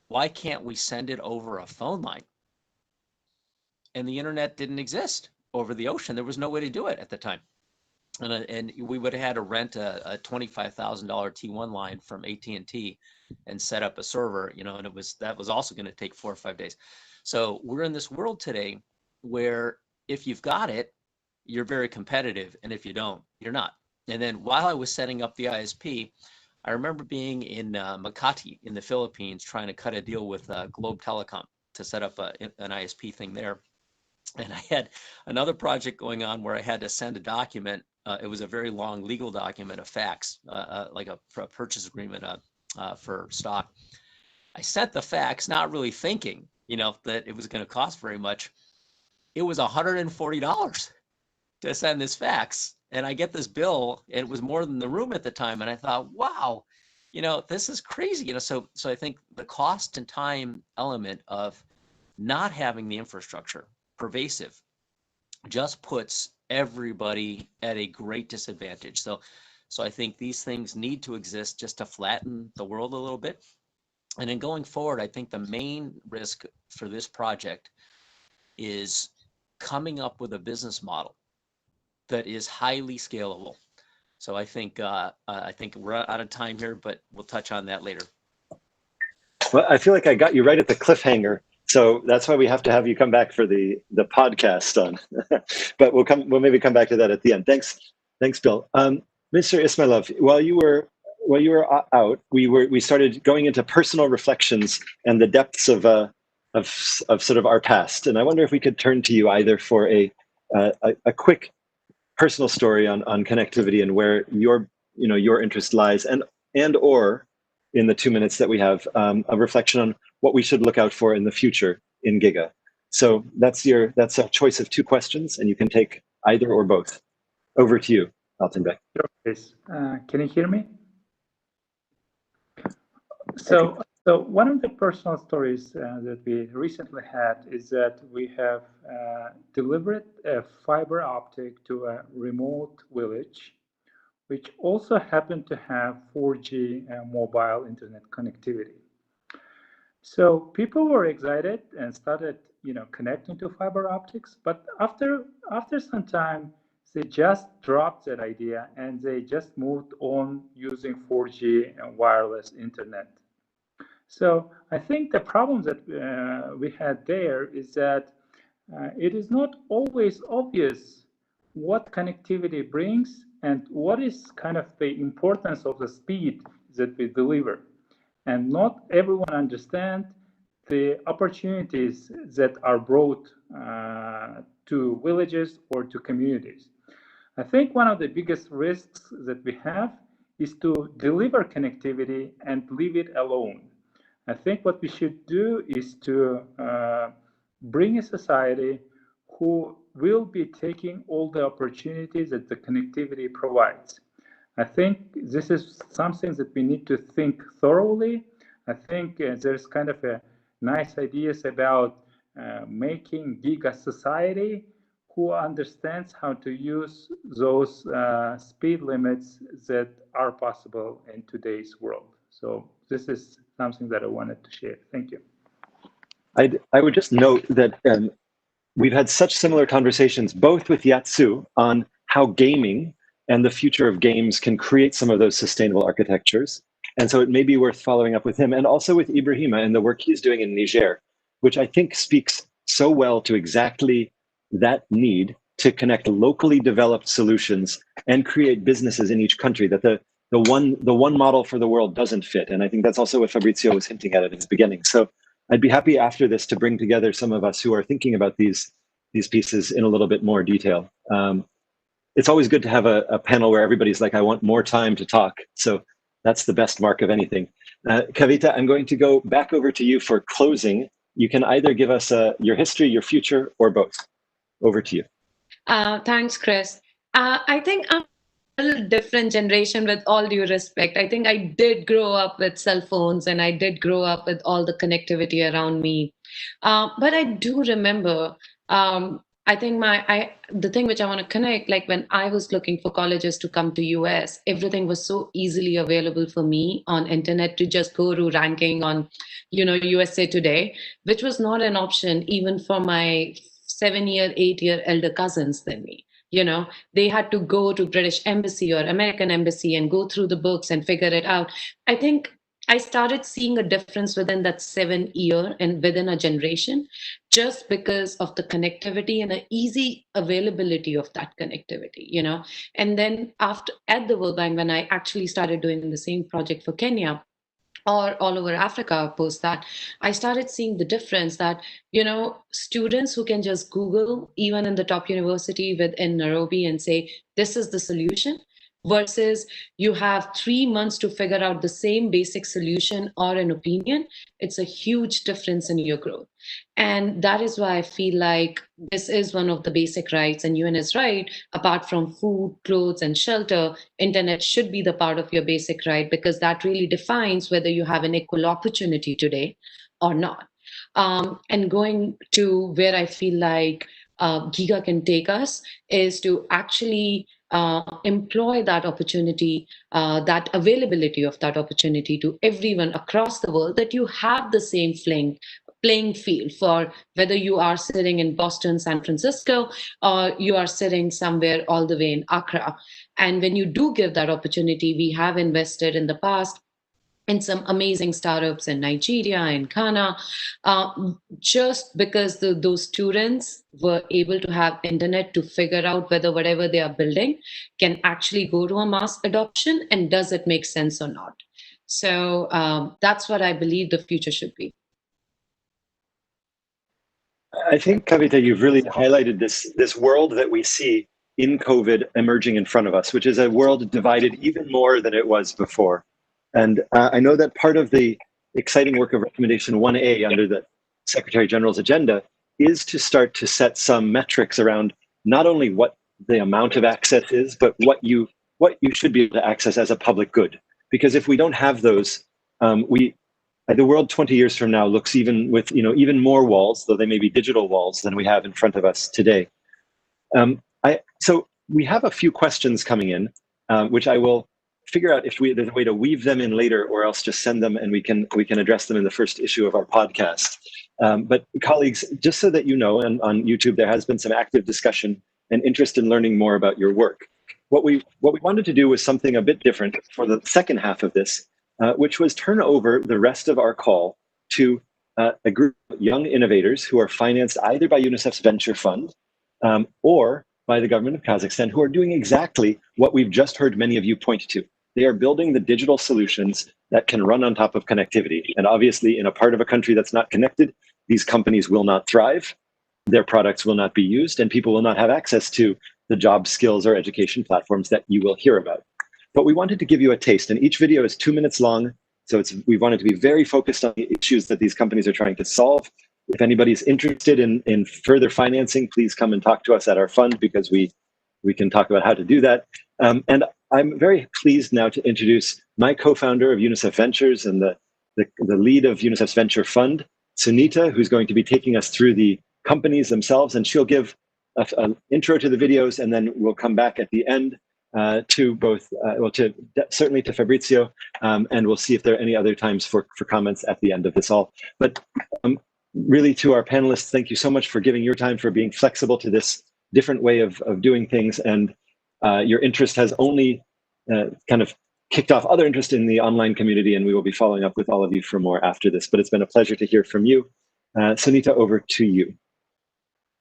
why can't we send it over a phone line? And the internet didn't exist over the ocean. There was no way to do it at the time. And we would have had to rent a $25,000 T1 line from AT&T and set up a server, you know, and that was also going to take 4 or 5 days. So we're in this world today where if you've got it, you're very competitive, and if you don't, you're not. And then while I was setting up the ISP, I remember being in Makati in the Philippines trying to cut a deal with Globe Telecom to set up an ISP thing there. And I had another project going on where I had to send a document. It was a very long legal document, a fax, like a purchase agreement for stock. I sent the fax, not really thinking, you know, that it was going to cost very much. It was $140 to send this fax. And I get this bill, and it was more than the room at the time. And I thought, wow, you know, this is crazy. You know, so I think the cost and time element of not having the infrastructure pervasive just puts everybody at a great disadvantage. So I think these things need to exist just to flatten the world a little bit. And then going forward, I think the main risk for this project is coming up with a business model that is highly scalable. So I think we're out of time here, but we'll touch on that later. Well, I feel like I got you right at the cliffhanger. So that's why we have to have you come back for the podcast on. But we'll maybe come back to that at the end. Thanks, Bill. Mr. Ismailov, while you were out, we started going into personal reflections and the depths of sort of our past. And I wonder if we could turn to you either for a quick personal story on connectivity and where your interest lies, and or in the 2 minutes that we have, a reflection on what we should look out for in the future in GIGA. So that's a choice of 2 questions, and you can take either or both. Over to you, Altenbeck. Can you hear me? So one of the personal stories that we recently had is that we have delivered a fiber optic to a remote village, which also happened to have 4G mobile internet connectivity. So people were excited and started, connecting to fiber optics. But after some time, they just dropped that idea and they just moved on using 4G and wireless internet. So I think the problem that we had there is that it is not always obvious what connectivity brings and what is kind of the importance of the speed that we deliver. And not everyone understands the opportunities that are brought to villages or to communities. I think one of the biggest risks that we have is to deliver connectivity and leave it alone. I think what we should do is to bring a society who will be taking all the opportunities that the connectivity provides. I think this is something that we need to think thoroughly. I think there's kind of a nice ideas about making GIGA society who understands how to use those speed limits that are possible in today's world. So this is something that I wanted to share. Thank you. I would just note that we've had such similar conversations, both with Yatsu on how gaming and the future of games can create some of those sustainable architectures. And so it may be worth following up with him, and also with Ibrahima and the work he's doing in Niger, which I think speaks so well to exactly that need to connect locally developed solutions and create businesses in each country, that the one model for the world doesn't fit. And I think that's also what Fabrizio was hinting at his beginning. So I'd be happy after this to bring together some of us who are thinking about these pieces in a little bit more detail. It's always good to have a panel where everybody's like, I want more time to talk. So that's the best mark of anything. Kavita, I'm going to go back over to you for closing. You can either give us your history, your future, or both. Over to you. Thanks, Chris. I think a little different generation, with all due respect. I think I did grow up with cell phones and I did grow up with all the connectivity around me. But I do remember, I think the thing which I want to connect, like when I was looking for colleges to come to US, everything was so easily available for me on internet to just go to ranking on, USA Today, which was not an option even for my 7-year, 8-year elder cousins than me. They had to go to British Embassy or American Embassy and go through the books and figure it out. I think I started seeing a difference within that 7 year and within a generation, just because of the connectivity and the easy availability of that connectivity, And then at the World Bank, when I actually started doing the same project for Kenya, or all over Africa post that, I started seeing the difference that, students who can just Google, even in the top university within Nairobi, and say, this is the solution, versus you have 3 months to figure out the same basic solution or an opinion. It's a huge difference in your growth. And that is why I feel like this is one of the basic rights, and UN is right. Apart from food, clothes, and shelter, internet should be the part of your basic right, because that really defines whether you have an equal opportunity today or not. And going to where I feel like GIGA can take us is to actually employ that opportunity, that availability of that opportunity to everyone across the world, that you have the same playing field for whether you are sitting in Boston, San Francisco, or you are sitting somewhere all the way in Accra. And when you do give that opportunity, we have invested in the past in some amazing startups in Nigeria and Ghana, just because those students were able to have internet to figure out whether whatever they are building can actually go to a mass adoption, and does it make sense or not. So that's what I believe the future should be. I think, Kavita, you've really highlighted this world that we see in COVID emerging in front of us, which is a world divided even more than it was before. And I know that part of the exciting work of Recommendation 1A under the Secretary General's agenda is to start to set some metrics around not only what the amount of access is, but what you should be able to access as a public good. Because if we don't have those, the world 20 years from now looks even more walls, though they may be digital walls, than we have in front of us today. So we have a few questions coming in, which I will figure out if there's a way to weave them in later, or else just send them and we can address them in the first issue of our podcast. But colleagues, just so that you know, on YouTube there has been some active discussion and interest in learning more about your work. What we wanted to do was something a bit different for the second half of this, which was turn over the rest of our call to a group of young innovators who are financed either by UNICEF's Venture Fund or by the government of Kazakhstan, who are doing exactly what we've just heard many of you point to. They are building the digital solutions that can run on top of connectivity. And obviously, in a part of a country that's not connected, these companies will not thrive, their products will not be used, and people will not have access to the job skills or education platforms that you will hear about. But we wanted to give you a taste, and each video is 2 minutes long. So we wanted to be very focused on the issues that these companies are trying to solve. If anybody's interested in further financing, please come and talk to us at our fund, because we can talk about how to do that. And I'm very pleased now to introduce my co-founder of UNICEF Ventures and the lead of UNICEF's Venture Fund, Sunita, who's going to be taking us through the companies themselves, and she'll give an intro to the videos, and then we'll come back at the end to both, certainly to Fabrizio, and we'll see if there are any other times for comments at the end of this all. But really, to our panelists, thank you so much for giving your time, for being flexible to this different way of doing things, and your interest has only kind of kicked off other interest in the online community, and we will be following up with all of you for more after this. But it's been a pleasure to hear from you. Sunita, over to you.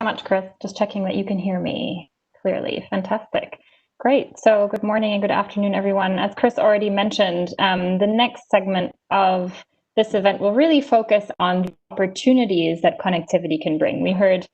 So much, Chris. Just checking that you can hear me clearly. Fantastic. Great. So good morning and good afternoon, everyone. As Chris already mentioned, the next segment of this event will really focus on the opportunities that connectivity can bring. We heard,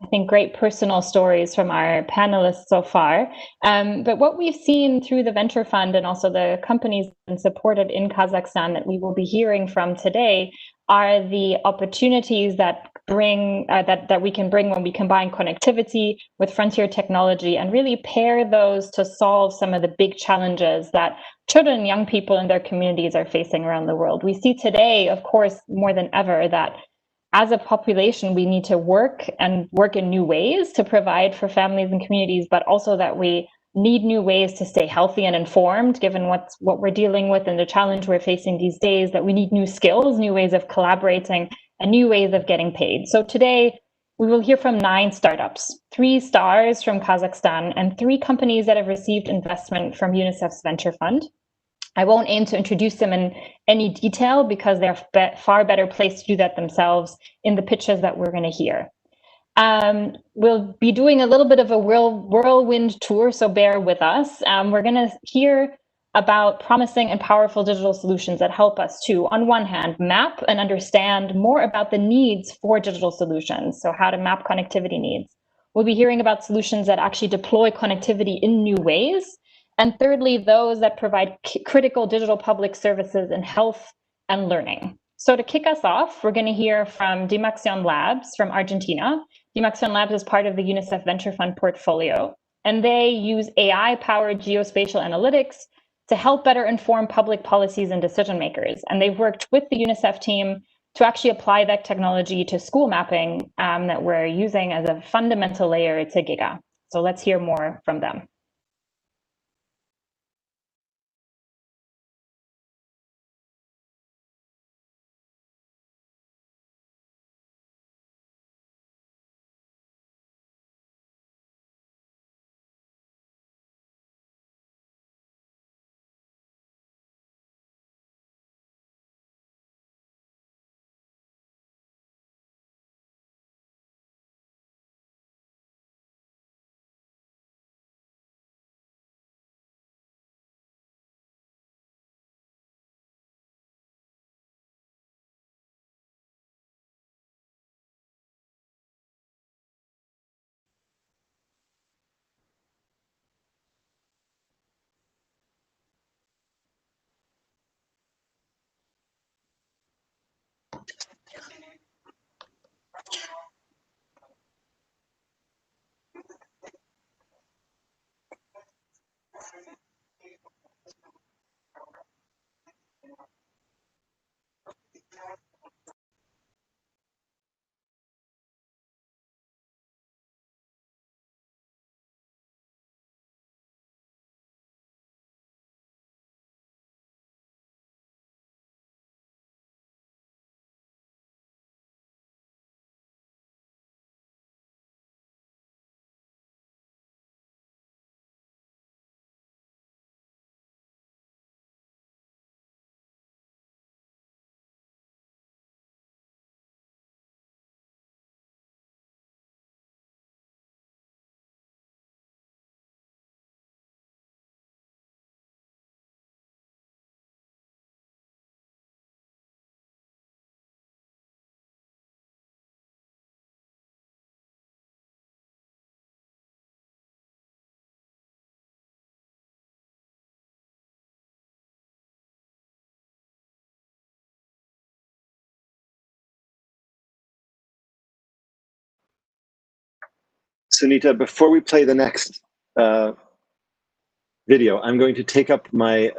I think, great personal stories from our panelists so far. But what we've seen through the Venture Fund and also the companies supported in Kazakhstan that we will be hearing from today are the opportunities that bring that we can bring when we combine connectivity with frontier technology and really pair those to solve some of the big challenges that children and young people in their communities are facing around the world. We see today, of course, more than ever, that as a population, we need to work in new ways to provide for families and communities, but also that we need new ways to stay healthy and informed, given what we're dealing with and the challenge we're facing these days, that we need new skills, new ways of collaborating, and new ways of getting paid. So today, we will hear from 9 startups, 3 stars from Kazakhstan, and 3 companies that have received investment from UNICEF's Venture Fund. I won't aim to introduce them in any detail because they're far better placed to do that themselves in the pitches that we're going to hear. We'll be doing a little bit of a whirlwind tour, so bear with us. We're going to hear about promising and powerful digital solutions that help us to, on one hand, map and understand more about the needs for digital solutions, so how to map connectivity needs. We'll be hearing about solutions that actually deploy connectivity in new ways. And thirdly, those that provide critical digital public services in health and learning. So to kick us off, we're going to hear from Dimaxion Labs from Argentina. Dimaxion Labs is part of the UNICEF Venture Fund portfolio, and they use AI-powered geospatial analytics to help better inform public policies and decision makers. And they've worked with the UNICEF team to actually apply that technology to school mapping that we're using as a fundamental layer to GIGA. So let's hear more from them. Sunita, before we play the next video, I'm going to take up my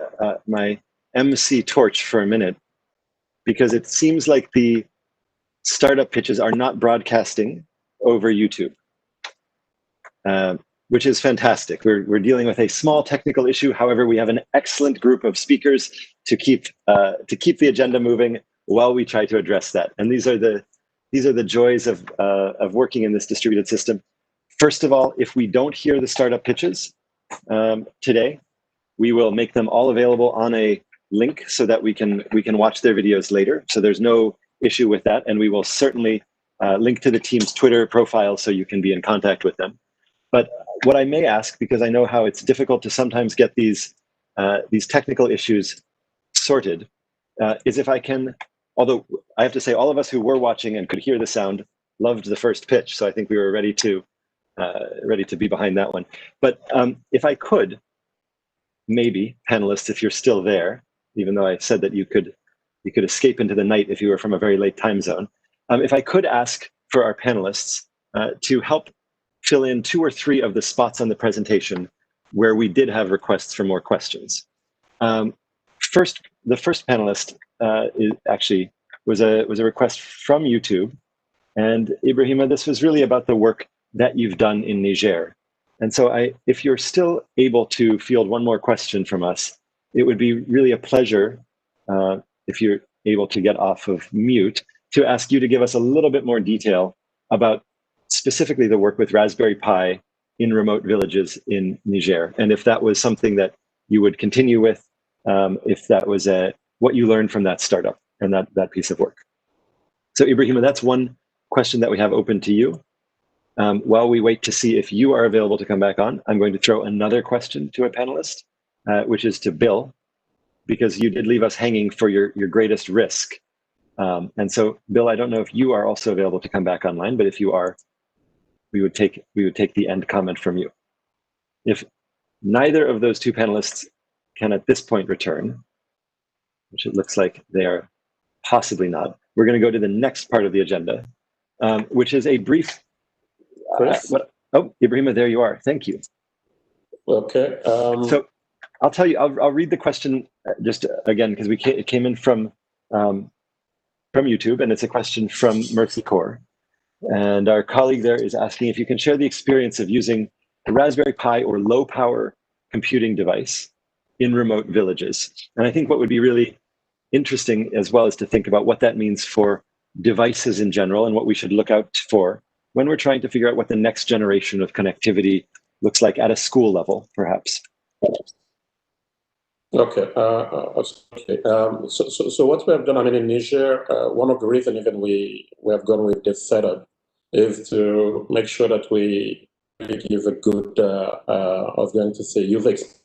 my MC torch for a minute, because it seems like the startup pitches are not broadcasting over YouTube, which is fantastic. We're dealing with a small technical issue. However, we have an excellent group of speakers to keep the agenda moving while we try to address that. And these are the joys of working in this distributed system. First of all, if we don't hear the startup pitches today, we will make them all available on a link so that we can watch their videos later. So there's no issue with that, and we will certainly link to the team's Twitter profile so you can be in contact with them. But what I may ask, because I know how it's difficult to sometimes get these technical issues sorted, is if I can. Although I have to say, all of us who were watching and could hear the sound loved the first pitch, so I think we were ready to be behind that one. But if I could, maybe, panelists, if you're still there, even though I said that you could escape into the night if you were from a very late time zone, if I could ask for our panelists to help fill in 2 or 3 of the spots on the presentation where we did have requests for more questions. The first panelist was a request from YouTube. And Ibrahima, this was really about the work that you've done in Niger. And so if you're still able to field one more question from us, it would be really a pleasure, if you're able to get off of mute, to ask you to give us a little bit more detail about specifically the work with Raspberry Pi in remote villages in Niger. And if that was something that you would continue with, if that was what you learned from that startup and that piece of work. So Ibrahima, that's one question that we have open to you. While we wait to see if you are available to come back on, I'm going to throw another question to a panelist, which is to Bill, because you did leave us hanging for your greatest risk. And so, Bill, I don't know if you are also available to come back online, but if you are, we would take the end comment from you. If neither of those 2 panelists can at this point return, which it looks like they are possibly not, we're going to go to the next part of the agenda, which is a brief. Oh, Ibrahima, there you are. Thank you. Okay. So I'll tell you. I'll read the question just again because it came in from YouTube, and it's a question from Mercy Corps. And our colleague there is asking if you can share the experience of using a Raspberry Pi or low power computing device in remote villages. And I think what would be really interesting as well is to think about what that means for devices in general and what we should look out for when we're trying to figure out what the next generation of connectivity looks like at a school level, perhaps. Okay. So what we have done, I mean, in Niger, one of the reasons even we have gone with this setup is to make sure that we give a good, I was going to say, user experience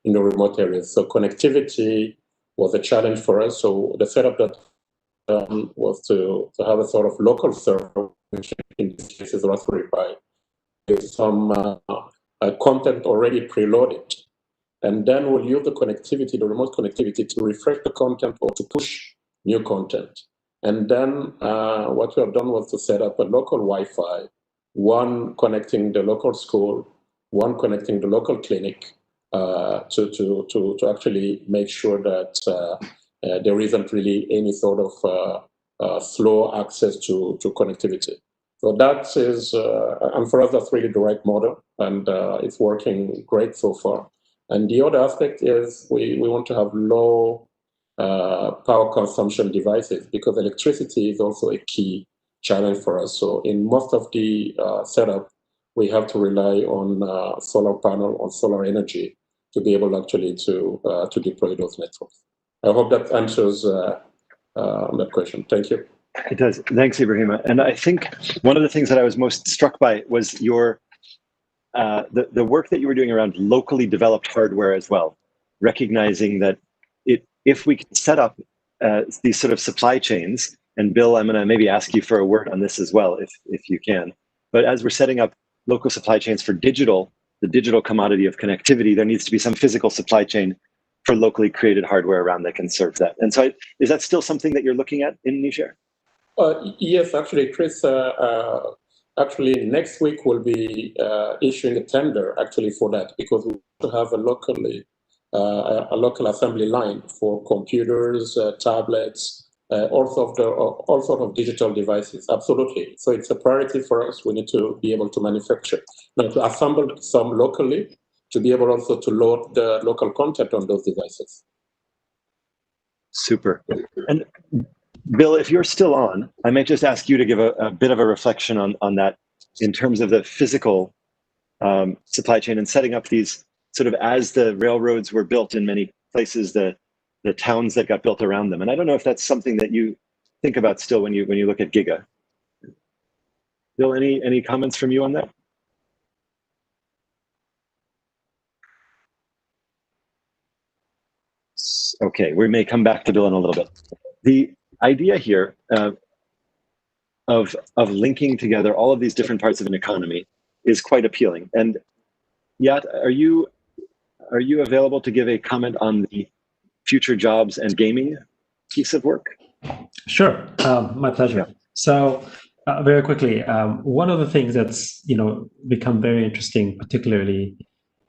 in the remote areas. So connectivity was a challenge for us. So the setup that was to have a sort of local server, which in this case is Raspberry Pi, with some content already preloaded. And then we'll use the connectivity, the remote connectivity, to refresh the content or to push new content. And then what we have done was to set up a local Wi-Fi, one connecting the local school, one connecting the local clinic, to actually make sure that there isn't really any sort of slow access to connectivity. So that is, and for us, that's really the right model, and it's working great so far. And the other aspect is we want to have low power consumption devices because electricity is also a key challenge for us. So in most of the setup, we have to rely on solar panel, on solar energy to be able actually to deploy those networks. I hope that answers that question. Thank you. It does. Thanks, Ibrahima. And I think one of the things that I was most struck by was your the work that you were doing around locally developed hardware as well, recognizing that if we can set up these sort of supply chains, and Bill, I'm going to maybe ask you for a word on this as well, if you can. But as we're setting up local supply chains for the digital commodity of connectivity, there needs to be some physical supply chain for locally created hardware around that can serve that. And so is that still something that you're looking at in Niger? Yes, actually, Chris, actually next week we'll be issuing a tender actually for that because we want to have a local assembly line for computers, tablets, all sort of digital devices. Absolutely. So it's a priority for us. We need to be able to manufacture. Now to assemble some locally to be able also to load the local content on those devices. Super. And Bill, if you're still on, I might just ask you to give a bit of a reflection on that in terms of the physical supply chain and setting up these sort of as the railroads were built in many places, the towns that got built around them. And I don't know if that's something that you think about still when you look at GIGA. Bill, any comments from you on that? Okay, we may come back to Bill in a little bit. The idea here of linking together all of these different parts of an economy is quite appealing. And Yat, are you available to give a comment on the future jobs and gaming piece of work? Sure, my pleasure. So Very quickly, one of the things that's become very interesting, particularly,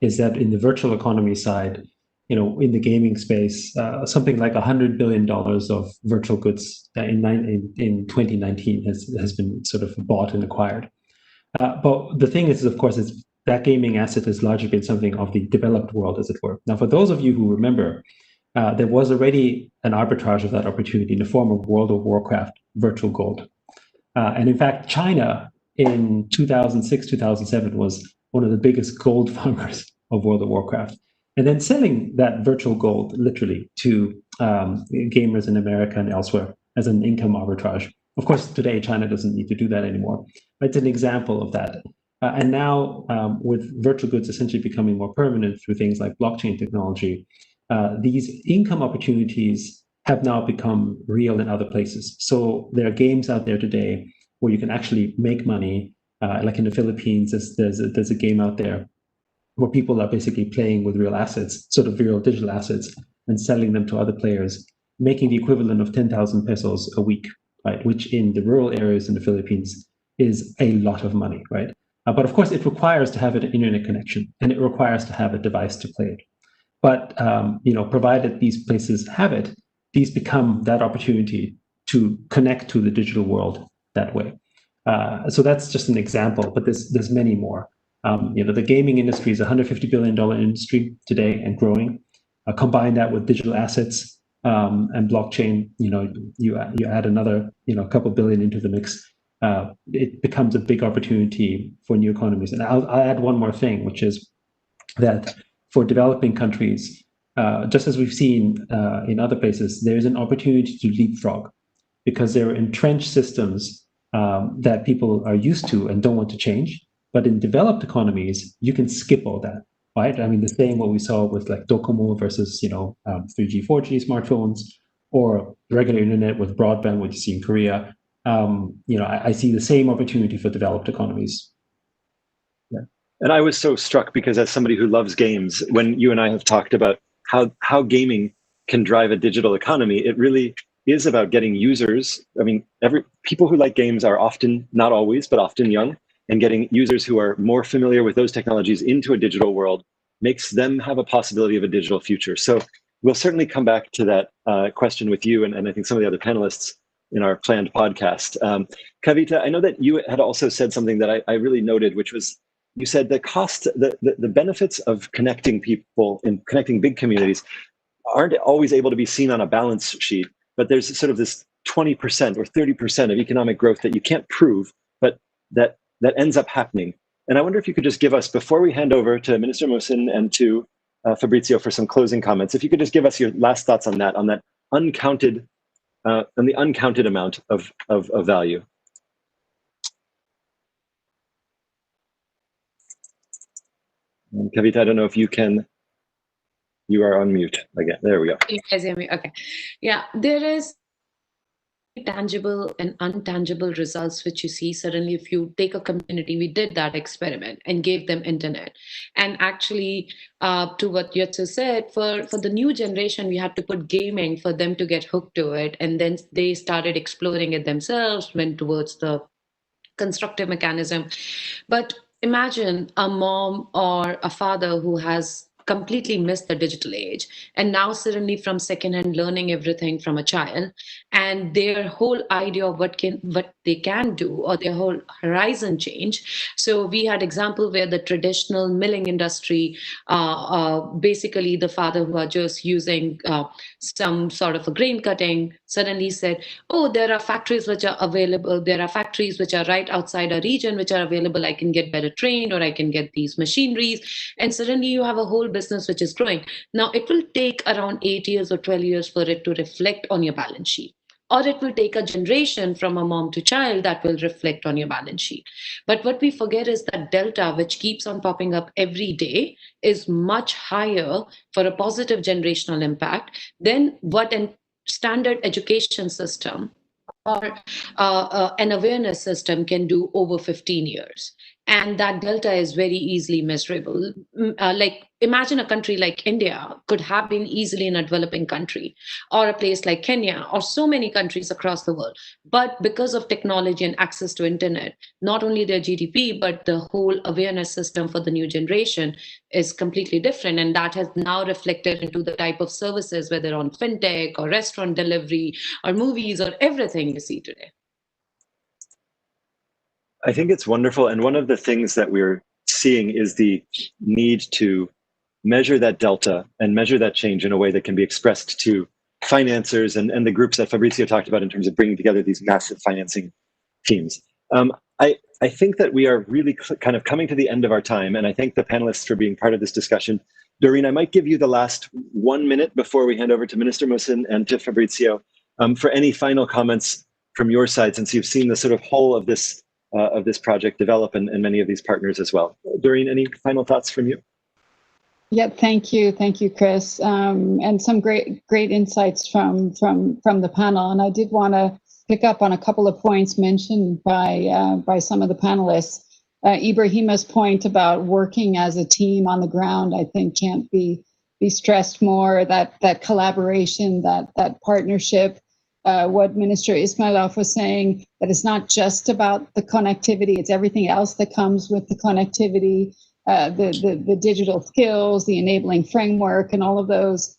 is that in the virtual economy side, in the gaming space, something like $100 billion of virtual goods in 2019 has been sort of bought and acquired. But the thing is, of course, is that gaming asset has largely been something of the developed world, as it were. Now, for those of you who remember, there was already an arbitrage of that opportunity in the form of World of Warcraft virtual gold. And in fact, China in 2006, 2007 was one of the biggest gold farmers of World of Warcraft. And then selling that virtual gold literally to gamers in America and elsewhere as an income arbitrage. Of course, today, China doesn't need to do that anymore. It's an example of that. And now, with virtual goods essentially becoming more permanent through things like blockchain technology, these income opportunities have now become real in other places. So there are games out there today where you can actually make money. Like in the Philippines, there's a game out there where people are basically playing with real assets, sort of real digital assets, and selling them to other players, making the equivalent of 10,000 pesos a week, right? Which in the rural areas in the Philippines is a lot of money, right? But of course, it requires to have an internet connection, and it requires to have a device to play it. But provided these places have it, these become that opportunity to connect to the digital world that way. So that's just an example, but there's many more. The gaming industry is a $150 billion industry today and growing. Combine that with digital assets and blockchain, you add another couple billion into the mix. It becomes a big opportunity for new economies. And I'll add one more thing, which is that for developing countries, just as we've seen in other places, there's an opportunity to leapfrog because there are entrenched systems that people are used to and don't want to change. But in developed economies, you can skip all that, right? I mean, the same what we saw with like Docomo versus 3G, 4G smartphones, or regular internet with broadband, what you see in Korea. I see the same opportunity for developed economies. Yeah. And I was so struck because as somebody who loves games, when you and I have talked about how gaming can drive a digital economy, it really is about getting users. I mean, people who like games are often, not always, but often young, and getting users who are more familiar with those technologies into a digital world makes them have a possibility of a digital future. So we'll certainly come back to that question with you and I think some of the other panelists in our planned podcast. Kavita, I know that you had also said something that I really noted, which was, you said the cost, the benefits of connecting people and connecting big communities aren't always able to be seen on a balance sheet, but there's sort of this 20% or 30% of economic growth that you can't prove, but that ends up happening. And I wonder if you could just give us, before we hand over to Minister Muhsin and to Fabrizio for some closing comments, if you could just give us your last thoughts on that uncounted, on the uncounted amount of value. And Kavita, I don't know if you are on mute again. There we go. You guys hear me? Okay. Yeah, there is tangible and intangible results which you see suddenly if you take a community. We did that experiment and gave them internet, and actually to what Yatsu said, for the new generation we had to put gaming for them to get hooked to it, and then they started exploring it themselves, went towards the constructive mechanism. But imagine a mom or a father who has completely missed the digital age, and now suddenly from secondhand learning everything from a child, and their whole idea of what they can do, or their whole horizon change. So we had example where the traditional milling industry, basically the father who are just using some sort of a grain cutting, suddenly said, oh, there are factories which are available, there are factories which are right outside a region which are available, I can get better trained, or I can get these machineries, and suddenly you have a whole business which is growing. Now it will take around 8 years or 12 years for it to reflect on your balance sheet, or it will take a generation from a mom to child that will reflect on your balance sheet. But what we forget is that delta, which keeps on popping up every day, is much higher for a positive generational impact than what a standard education system or an awareness system can do over 15 years. And that delta is very easily measurable. Like imagine a country like India could have been easily in a developing country, or a place like Kenya, or so many countries across the world. But because of technology and access to internet, not only their GDP, but the whole awareness system for the new generation is completely different. And that has now reflected into the type of services, whether on fintech or restaurant delivery or movies or everything you see today. I think it's wonderful. And one of the things that we're seeing is the need to measure that delta and measure that change in a way that can be expressed to financiers and the groups that Fabrizio talked about in terms of bringing together these massive financing teams. I think that we are really kind of coming to the end of our time, and I thank the panelists for being part of this discussion. Doreen, I might give you the last 1 minute before we hand over to Minister Mohsin and to Fabrizio for any final comments from your side, since you've seen the sort of whole of this project develop and many of these partners as well. Doreen, any final thoughts from you? Yeah, thank you, Chris, and some great insights from the panel. And I did want to pick up on a couple of points mentioned by some of the panelists. Ibrahima's point about working as a team on the ground, I think, can't be stressed more. That collaboration, that partnership. What Minister Ismailov was saying, that it's not just about the connectivity, it's everything else that comes with the connectivity, the digital skills, the enabling framework, and all of those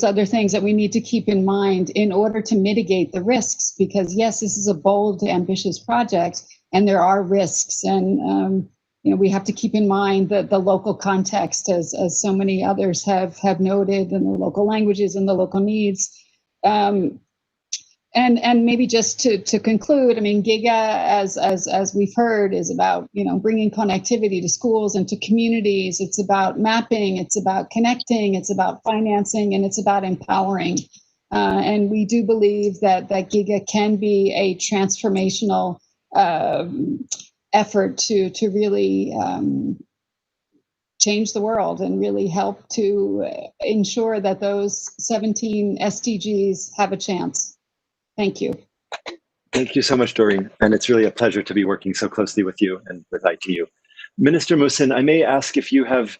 other things that we need to keep in mind in order to mitigate the risks. Because yes, this is a bold, ambitious project, and there are risks, and we have to keep in mind the local context, as so many others have noted, and the local languages and the local needs. And maybe just to conclude, I mean, GIGA, as we've heard, is about bringing connectivity to schools and to communities. It's about mapping. It's about connecting. It's about financing, and it's about empowering. And we do believe that GIGA can be a transformational effort to really change the world and really help to ensure that those 17 SDGs have a chance. Thank you. Thank you so much, Doreen. And it's really a pleasure to be working so closely with you and with ITU. Minister Mohsin, I may ask if you have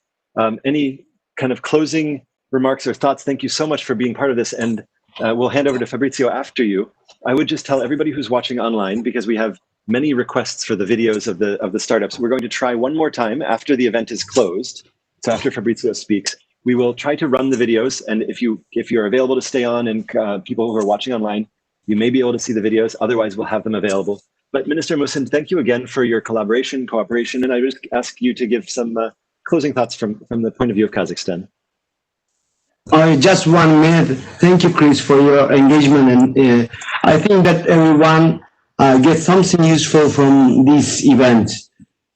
any kind of closing remarks or thoughts. Thank you so much for being part of this. And we'll hand over to Fabrizio after you. I would just tell everybody who's watching online, because we have many requests for the videos of the startups. We're going to try one more time after the event is closed. So after Fabrizio speaks, we will try to run the videos. And if you're available to stay on, and people who are watching online, you may be able to see the videos. Otherwise, we'll have them available. But Minister Mohsin, thank you again for your collaboration, cooperation, and I just ask you to give some closing thoughts from the point of view of Kazakhstan. Just 1 minute. Thank you, Chris, for your engagement. And I think that everyone gets something useful from this event.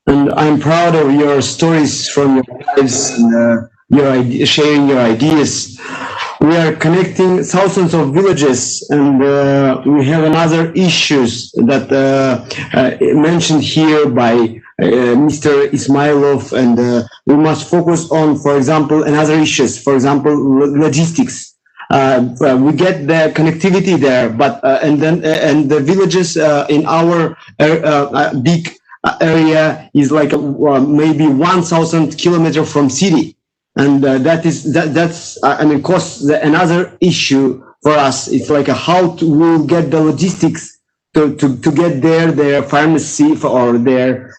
And I'm proud of your stories from your lives and sharing your ideas. We are connecting thousands of villages, and we have another issues that mentioned here by Mr. Ismailov, and we must focus on, for example, another issues, for example, logistics. We get the connectivity there, but and the villages in our big area is like maybe 1,000 kilometers from city. And that's I mean, cost another issue for us. It's like how we'll get the logistics to get their pharmacy or their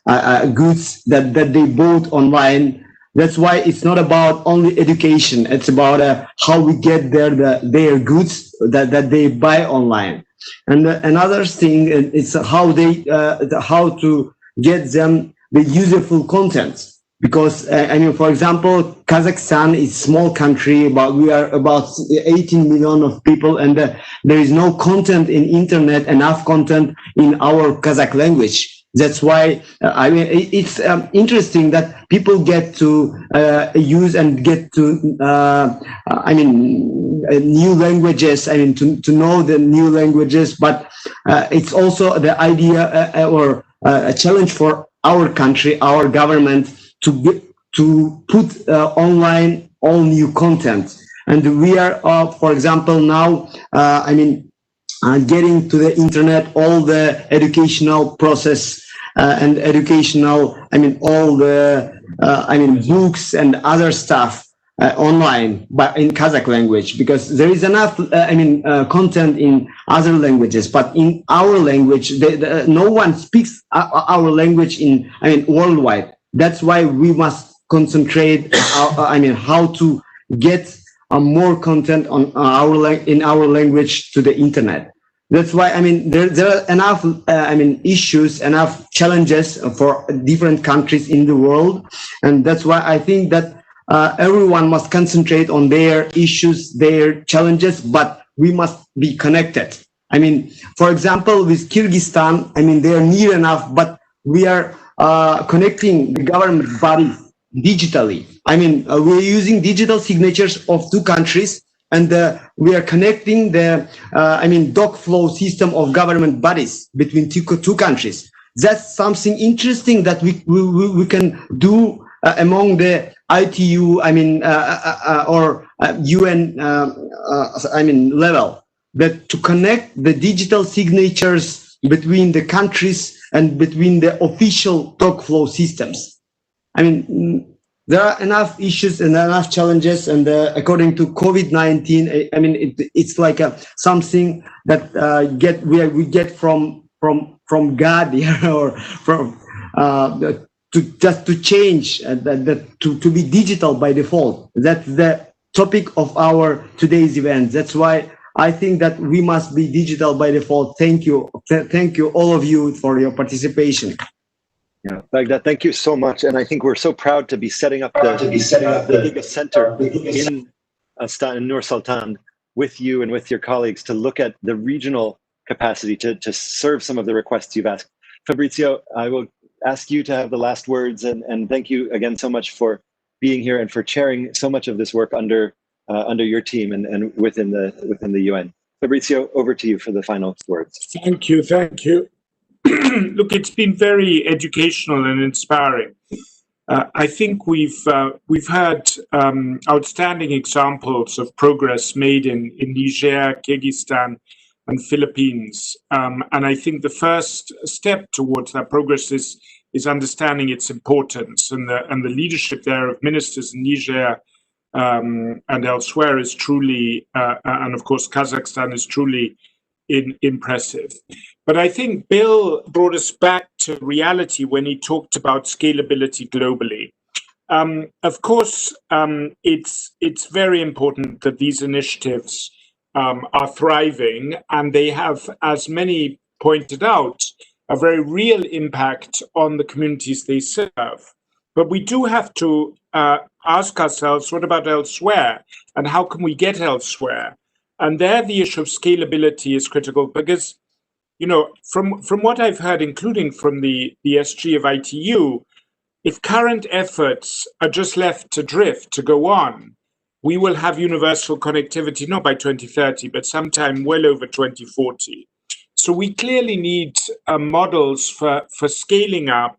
goods that they bought online. That's why it's not about only education. It's about how we get their goods that they buy online. And another thing is how to get them the useful content. Because, I mean, for example, Kazakhstan is a small country, but we are about 18 million of people, and there is no content in internet, enough content in our Kazakh language. That's why, I mean, it's interesting that people get to use and get to, I mean, new languages, I mean, to know the new languages, but it's also the idea or a challenge for our country, our government, to put online all new content. And we are, for example, now, I mean, getting to the internet all the educational process and educational, all the, books and other stuff online, but in Kazakh language, because there is enough, content in other languages, but in our language, no one speaks our language in, worldwide. That's why we must concentrate, how to get more content on in our language to the internet. That's why, there are enough, issues, enough challenges for different countries in the world. And that's why I think that everyone must concentrate on their issues, their challenges, but we must be connected. For example, with Kyrgyzstan, they are near enough, but we are connecting the government bodies digitally. We're using digital signatures of two countries, and we are connecting the, doc flow system of government bodies between two countries. That's something interesting that we can do among the ITU, or UN, level, that to connect the digital signatures between the countries and between the official doc flow systems. There are enough issues and enough challenges, and according to COVID-19, it's like something that we get from God here, or from to change, to be digital by default. That's the topic of our today's event. That's why I think that we must be digital by default. Thank you, all of you, for your participation. Yeah, Baghdad, thank you so much. And I think we're so proud to be setting up the GIGA Center in Nur Sultan with you and with your colleagues to look at the regional capacity to serve some of the requests you've asked. Fabrizio, I will ask you to have the last words, and thank you again so much for being here and for chairing so much of this work under your team and within the UN. Fabrizio, over to you for the final words. Thank you. Look, it's been very educational and inspiring. I think we've had outstanding examples of progress made in Niger, Kyrgyzstan, and Philippines. And I think the first step towards that progress is understanding its importance, and the leadership there of ministers in Niger and elsewhere is truly, and of course Kazakhstan is truly impressive. But I think Bill brought us back to reality when he talked about scalability globally. Of course, it's very important that these initiatives are thriving, and they have, as many pointed out, a very real impact on the communities they serve. But we do have to ask ourselves, what about elsewhere? And how can we get elsewhere? And there, the issue of scalability is critical, because, from what I've heard, including from the SG of ITU, if current efforts are just left to drift, to go on, we will have universal connectivity, not by 2030, but sometime well over 2040. So we clearly need models for scaling up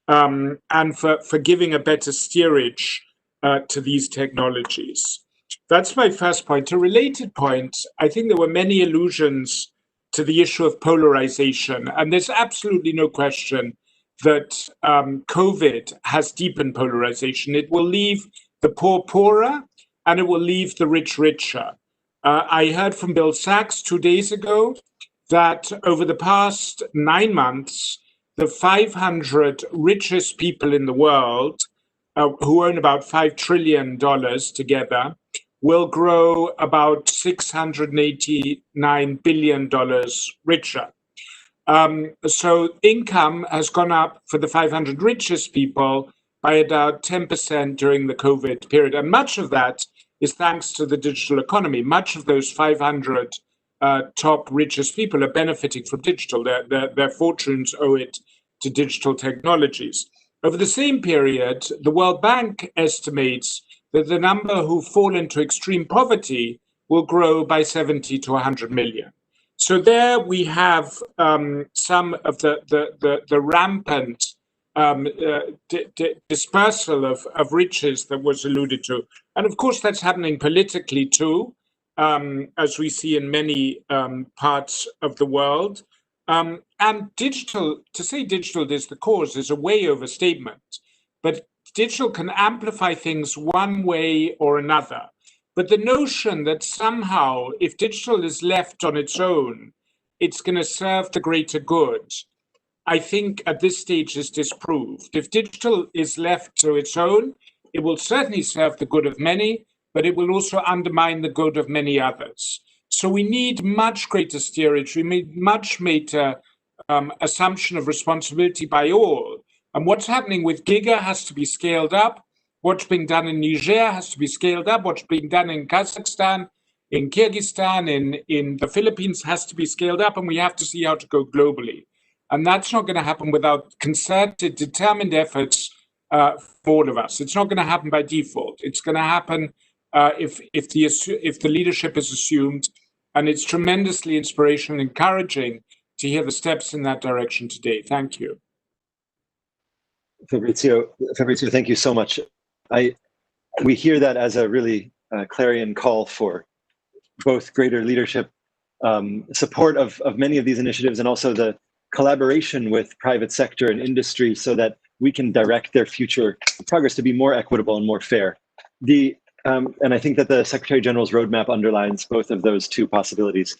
and for giving a better steerage to these technologies. That's my first point. A related point, I think there were many allusions to the issue of polarization, and there's absolutely no question that COVID has deepened polarization. It will leave the poor poorer, and it will leave the rich richer. I heard from Bill Sachs 2 days ago that over the past 9 months, the 500 richest people in the world, who own about $5 trillion together, will grow about $689 billion richer. So income has gone up for the 500 richest people by about 10% during the COVID period. And much of that is thanks to the digital economy. Much of those 500 top richest people are benefiting from digital. Their fortunes owe it to digital technologies. Over the same period, the World Bank estimates that the number who fall into extreme poverty will grow by 70 to 100 million. So there we have some of the rampant dispersal of riches that was alluded to. And of course, that's happening politically too, as we see in many parts of the world. And digital, to say digital is the cause is a way overstatement, but digital can amplify things one way or another. But the notion that somehow, if digital is left on its own, it's going to serve the greater good, I think at this stage is disproved. If digital is left to its own, it will certainly serve the good of many, but it will also undermine the good of many others. So we need much greater steerage. We need much greater assumption of responsibility by all. And what's happening with GIGA has to be scaled up. What's being done in Niger has to be scaled up. What's being done in Kazakhstan, in Kyrgyzstan, in the Philippines has to be scaled up, and we have to see how to go globally. And that's not going to happen without concerted, determined efforts for all of us. It's not going to happen by default. It's going to happen if the leadership is assumed, and it's tremendously inspirational and encouraging to hear the steps in that direction today. Thank you. Fabrizio, thank you so much. We hear that as a really clarion call for both greater leadership, support of many of these initiatives, and also the collaboration with private sector and industry so that we can direct their future progress to be more equitable and more fair. And I think that the Secretary General's roadmap underlines both of those two possibilities.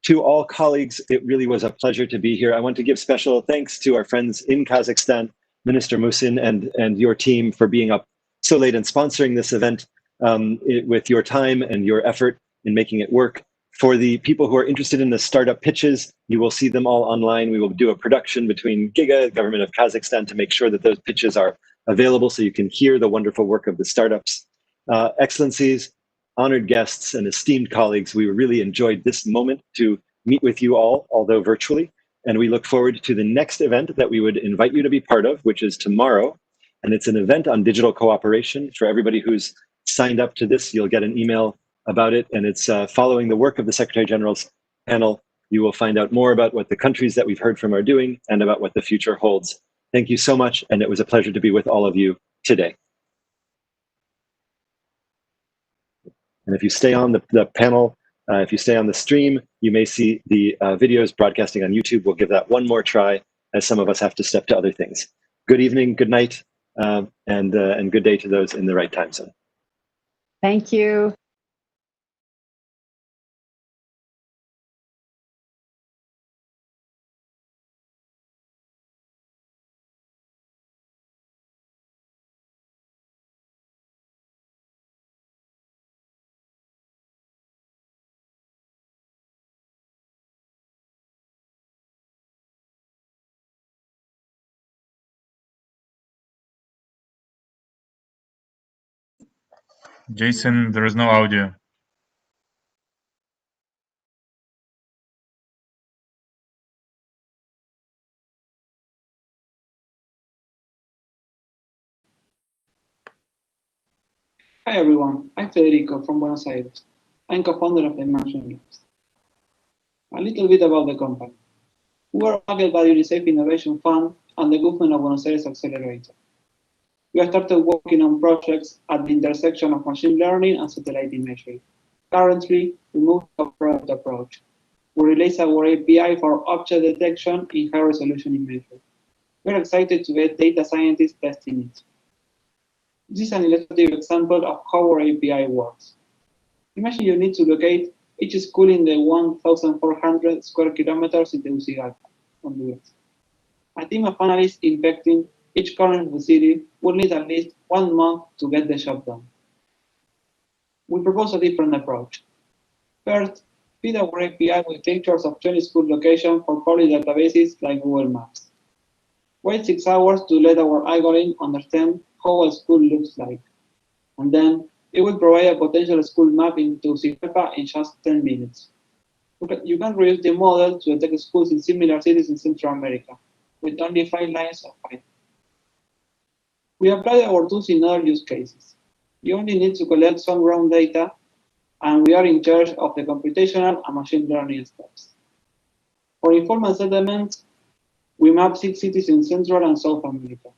To all colleagues, it really was a pleasure to be here. I want to give special thanks to our friends in Kazakhstan, Minister Musin and your team for being up so late and sponsoring this event with your time and your effort in making it work. For the people who are interested in the startup pitches, you will see them all online. We will do a production between GIGA, government of Kazakhstan, to make sure that those pitches are available so you can hear the wonderful work of the startups. Excellencies, honored guests, and esteemed colleagues, we really enjoyed this moment to meet with you all, although virtually. And we look forward to the next event that we would invite you to be part of, which is tomorrow. And it's an event on digital cooperation. For everybody who's signed up to this, you'll get an email about it. And it's following the work of the Secretary General's panel. You will find out more about what the countries that we've heard from are doing and about what the future holds. Thank you so much. And it was a pleasure to be with all of you today. And if you stay on the panel, if you stay on the stream, you may see the videos broadcasting on YouTube. We'll give that one more try as some of us have to step to other things. Good evening, good night, and good day to those in the right time zone. Thank you. Jason, there is no audio. Hi everyone, I'm Federico from Buenos Aires. I'm co-founder of the Immersion Labs. A little bit about the company. We are backed by UNICEF Innovation Fund and the government of Buenos Aires Accelerator. We have started working on projects at the intersection of machine learning and satellite imagery. Currently, we move to a product approach. We release our API for object detection in high-resolution imagery. We're excited to get data scientists testing it. This is an illustrative example of how our API works. Imagine you need to locate each school in the 1,400 square kilometers in Tegucigalpa, Honduras. A team of analysts infecting each corner of the city will need at least 1 month to get the job done. We propose a different approach. First, feed our API with pictures of 20 school locations for public databases like Google Maps. Wait 6 hours to let our algorithm understand how a school looks like. And then it will provide a potential school map in Tegucigalpa in just 10 minutes. You can reuse the model to detect schools in similar cities in Central America with only 5 lines of Python. We apply our tools in other use cases. You only need to collect some ground data, and we are in charge of the computational and machine learning steps. For informal settlements, we map 6 cities in Central and South America.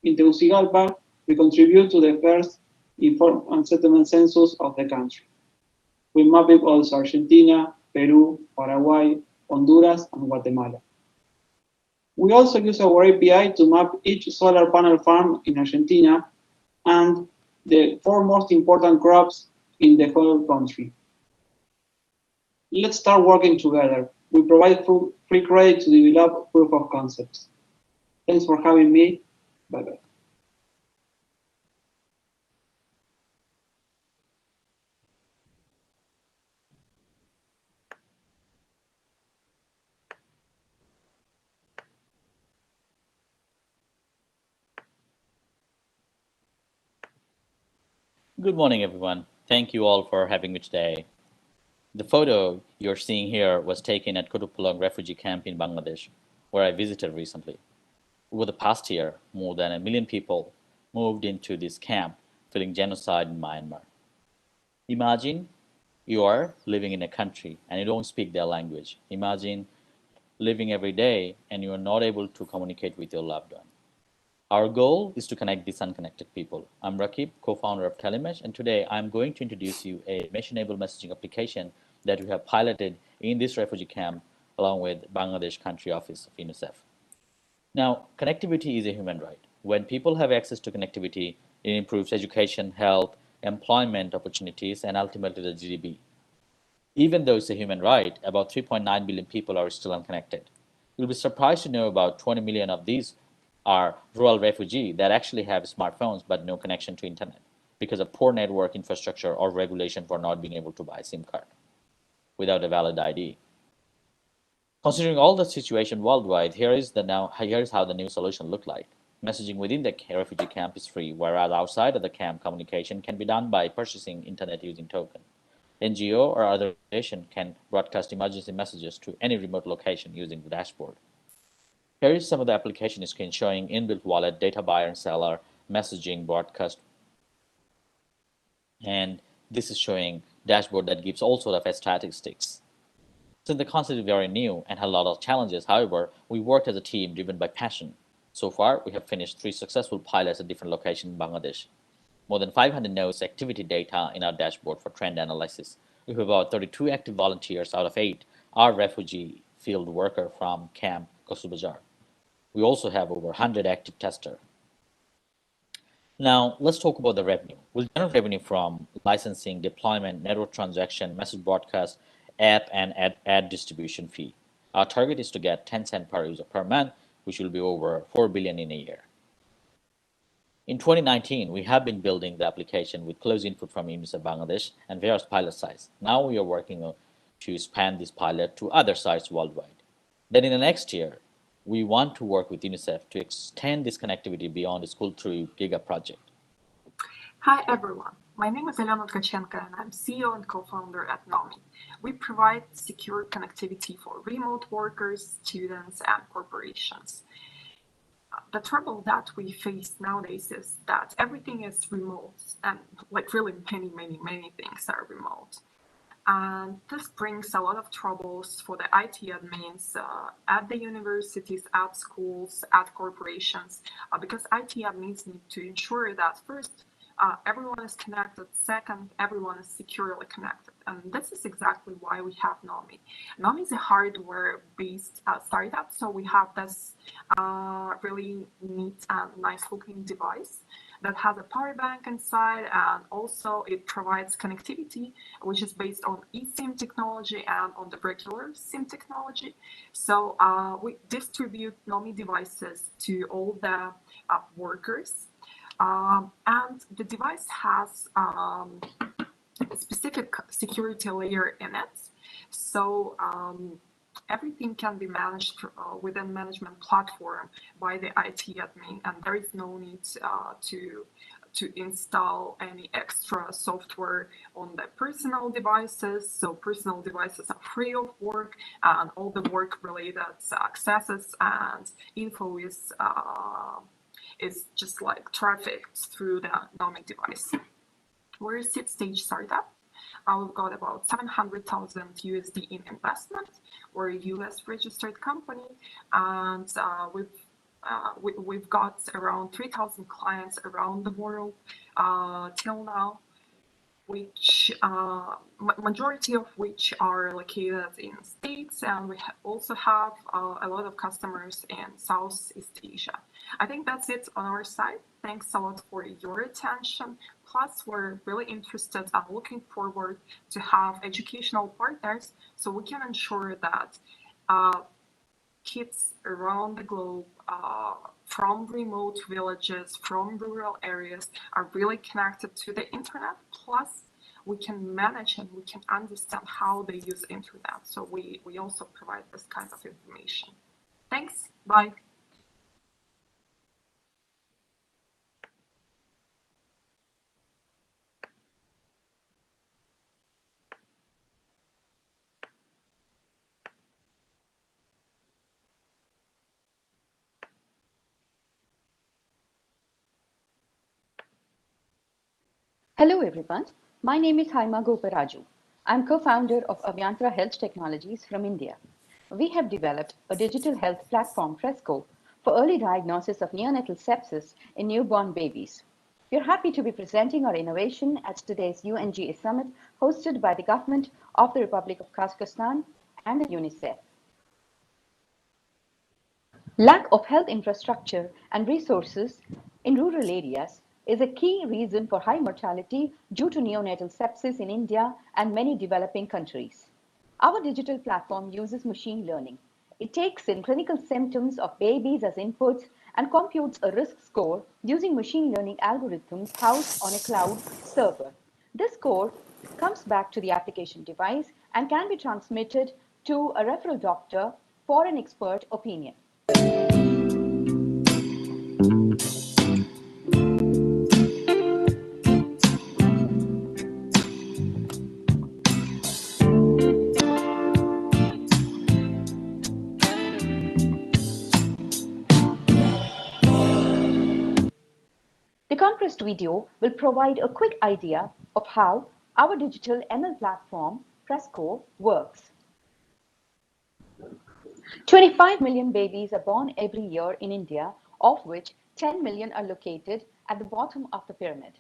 In Tegucigalpa, we contribute to the first informal settlement census of the country. We map also Argentina, Peru, Paraguay, Honduras, and Guatemala. We also use our API to map each solar panel farm in Argentina and the 4 most important crops in the whole country. Let's start working together. We provide free credit to develop proof of concepts. Thanks for having me. Bye-bye. Good morning, everyone. Thank you all for having me today. The photo you're seeing here was taken at Kutupalong refugee camp in Bangladesh, where I visited recently. Over the past year, more than 1 million people moved into this camp, fleeing genocide in Myanmar. Imagine you are living in a country and you don't speak their language. Imagine living every day and you are not able to communicate with your loved one. Our goal is to connect these unconnected people. I'm Rakib, co-founder of Telemesh, and today I'm going to introduce you a mesh-enabled messaging application that we have piloted in this refugee camp along with Bangladesh Country Office of UNICEF. Now, connectivity is a human right. When people have access to connectivity, it improves education, health, employment opportunities, and ultimately the GDP. Even though it's a human right, about 3.9 billion people are still unconnected. You'll be surprised to know about 20 million of these are rural refugees that actually have smartphones but no connection to internet because of poor network infrastructure or regulation for not being able to buy a SIM card without a valid ID. Considering all the situation worldwide, here's how the new solution looked like. Messaging within the refugee camp is free, whereas outside of the camp, communication can be done by purchasing internet using token. NGO or other organization can broadcast emergency messages to any remote location using the dashboard. Here is some of the application screen showing inbuilt wallet, data buyer and seller, messaging, broadcast. And this is showing dashboard that gives all sort of statistics. Since the concept is very new and had a lot of challenges, however, we worked as a team driven by passion. So far, we have finished 3 successful pilots at different locations in Bangladesh. More than 500 nodes activity data in our dashboard for trend analysis. We have about 32 active volunteers out of 8 are refugee field worker from Camp Kosubajar. We also have over 100 active testers. Now, let's talk about the revenue. We'll generate revenue from licensing, deployment, network transaction, message broadcast, app, and ad distribution fee. Our target is to get 10 cents per user per month, which will be over 4 billion in a year. In 2019, we have been building the application with close input from UNICEF Bangladesh and various pilot sites. Now we are working to expand this pilot to other sites worldwide. Then in the next year, we want to work with UNICEF to extend this connectivity beyond the school through GIGA project. Hi everyone, my name is Elena Tkachenko and I'm CEO and co-founder at NOMI. We provide secure connectivity for remote workers, students, and corporations. The trouble that we face nowadays is that everything is remote and like really many things are remote. And this brings a lot of troubles for the IT admins at the universities, at schools, at corporations, because IT admins need to ensure that first, everyone is connected. Second, everyone is securely connected. And this is exactly why we have NOMI. NOMI is a hardware-based startup. So we have this really neat and nice-looking device that has a power bank inside, and also it provides connectivity, which is based on eSIM technology and on the regular SIM technology. So we distribute NOMI devices to all the workers. And the device has a specific security layer in it. So everything can be managed within management platform by the IT admin, and there is no need to install any extra software on the personal devices. So personal devices are free of work, and all the work-related accesses and info is just like trafficked through the NOMI device. We're a seed-stage startup. We've got about 700,000 USD in investment. We're a US registered company, and we've got around 3,000 clients around the world till now. which majority of which are located in states, and we also have a lot of customers in Southeast Asia. I think that's it on our side. Thanks a lot for your attention. Plus, we're really interested and looking forward to have educational partners so we can ensure that kids around the globe from remote villages, from rural areas are really connected to the internet. Plus, we can manage and we can understand how they use internet. So we also provide this kind of information. Thanks. Bye. Hello everyone, my name is Gimba Ibrahimov. I'm co-founder of Avyantara Health Technologies from India. We have developed a digital health platform, Fresco, for early diagnosis of neonatal sepsis in newborn babies. We're happy to be presenting our innovation at today's UNGA Summit hosted by the government of the Republic of Kazakhstan and UNICEF. Lack of health infrastructure and resources in rural areas is a key reason for high mortality due to neonatal sepsis in India and many developing countries. Our digital platform uses machine learning. It takes in clinical symptoms of babies as inputs and computes a risk score using machine learning algorithms housed on a cloud server. This score comes back to the application device and can be transmitted to a referral doctor for an expert opinion. The compressed video will provide a quick idea of how our digital ML platform, Fresco, works. 25 million babies are born every year in India, of which 10 million are located at the bottom of the pyramid.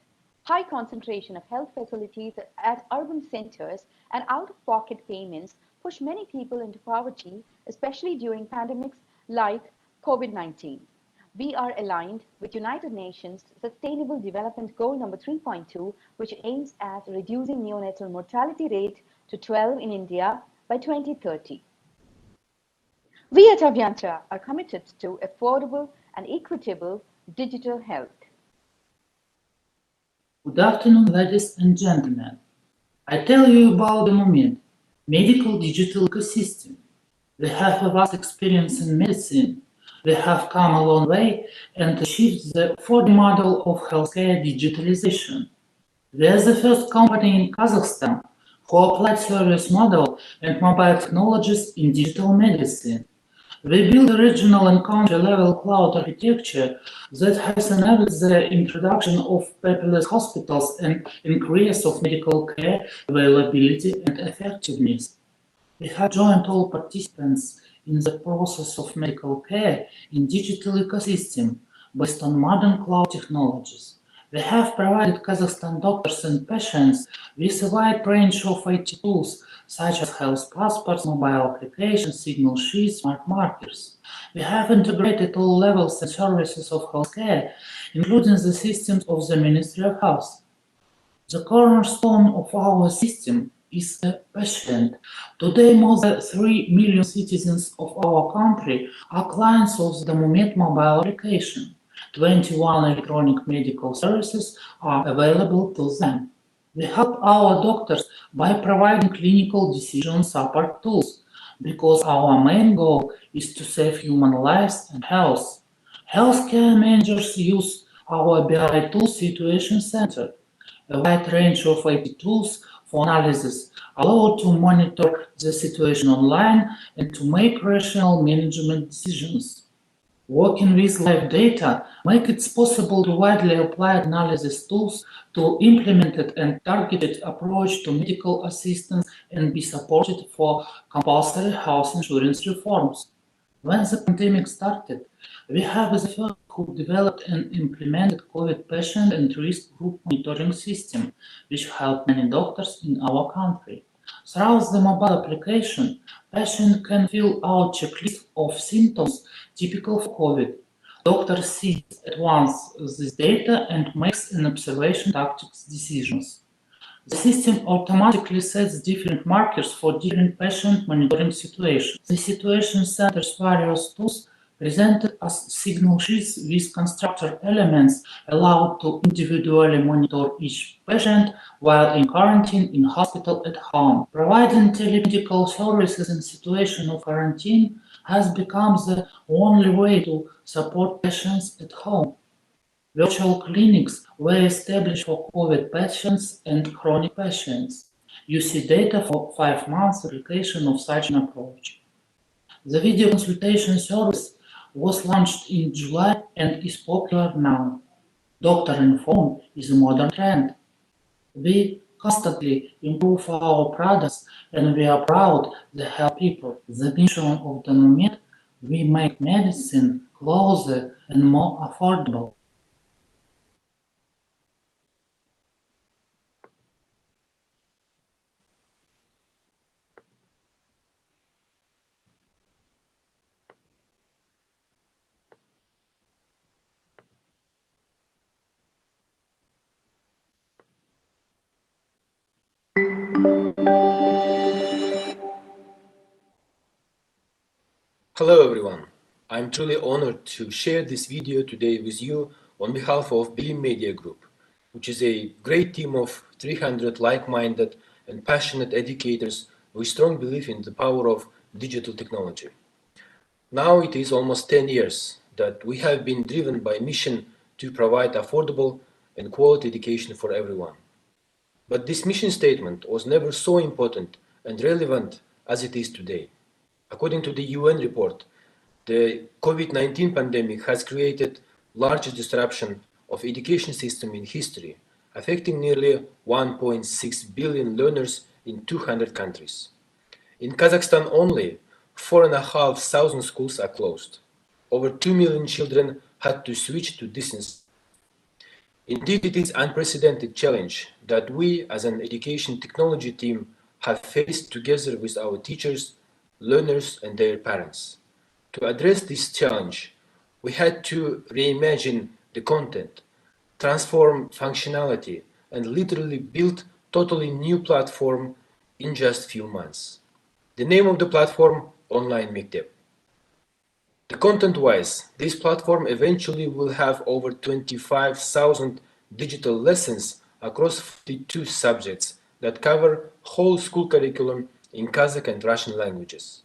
High concentration of health facilities at urban centers and out-of-pocket payments push many people into poverty, especially during pandemics like COVID-19. We are aligned with United Nations Sustainable Development Goal number 3.2, which aims at reducing neonatal mortality rate to 12 in India by 2030. We at Avyantara are committed to affordable and equitable digital health. Good afternoon, ladies and gentlemen. I tell you about the moment, medical digital ecosystem. We have a vast experience in medicine. We have come a long way and achieved the 4D model of healthcare digitalization. We are the first company in Kazakhstan who applied service model and mobile technologies in digital medicine. We build a regional and country-level cloud architecture that has enabled the introduction of paperless hospitals and increase of medical care availability and effectiveness. We have joined all participants in the process of medical care in digital ecosystem based on modern cloud technologies. We have provided Kazakhstan doctors and patients with a wide range of IT tools such as health passports, mobile applications, signal sheets, smart markers. We have integrated all levels and services of healthcare, including the systems of the Ministry of Health. The cornerstone of our system is the patient. Today, more than 3 million citizens of our country are clients of the Moment mobile application. 21 electronic medical services are available to them. We help our doctors by providing clinical decision support tools, because our main goal is to save human lives and health. Healthcare managers use our BI tool Situation Center, a wide range of IT tools for analysis, allow to monitor the situation online and to make rational management decisions. Working with live data makes it possible to widely apply analysis tools to implemented and targeted approach to medical assistance and be supported for compulsory health insurance reforms. When the pandemic started, we have the first who developed and implemented COVID patient and risk group monitoring system, which helped many doctors in our country. Through the mobile application, patient can fill out checklist of symptoms typical of COVID. Doctor sees at once this data and makes an observation tactics decisions. The system automatically sets different markers for different patient monitoring situations. The situation centers various tools presented as signal sheets with constructor elements allowed to individually monitor each patient while in quarantine in hospital at home. Providing telemedical services in situation of quarantine has become the only way to support patients at home. Virtual clinics were established for COVID patients and chronic patients. You see data for 5 months application of such an approach. The video consultation service was launched in July and is popular now. Doctor and phone is a modern trend. We constantly improve our products and we are proud to help people. The mission of the moment, we make medicine closer and more affordable. Hello everyone, I'm truly honored to share this video today with you on behalf of Bilim Media Group, which is a great team of 300 like-minded and passionate educators with strong belief in the power of digital technology. Now it is almost 10 years that we have been driven by a mission to provide affordable and quality education for everyone. But this mission statement was never so important and relevant as it is today. According to the UN report, the COVID-19 pandemic has created largest disruption of education system in history, affecting nearly 1.6 billion learners in 200 countries. In Kazakhstan only, 4,500 schools are closed. Over 2 million children had to switch to distance. Indeed, it is an unprecedented challenge that we as an education technology team have faced together with our teachers, learners and their parents. To address this challenge, we had to reimagine the content, transform functionality, and literally build totally new platform in just few months. The name of the platform, Online Mektep. The content-wise, this platform eventually will have over 25,000 digital lessons across 52 subjects that cover whole school curriculum in Kazakh and Russian languages.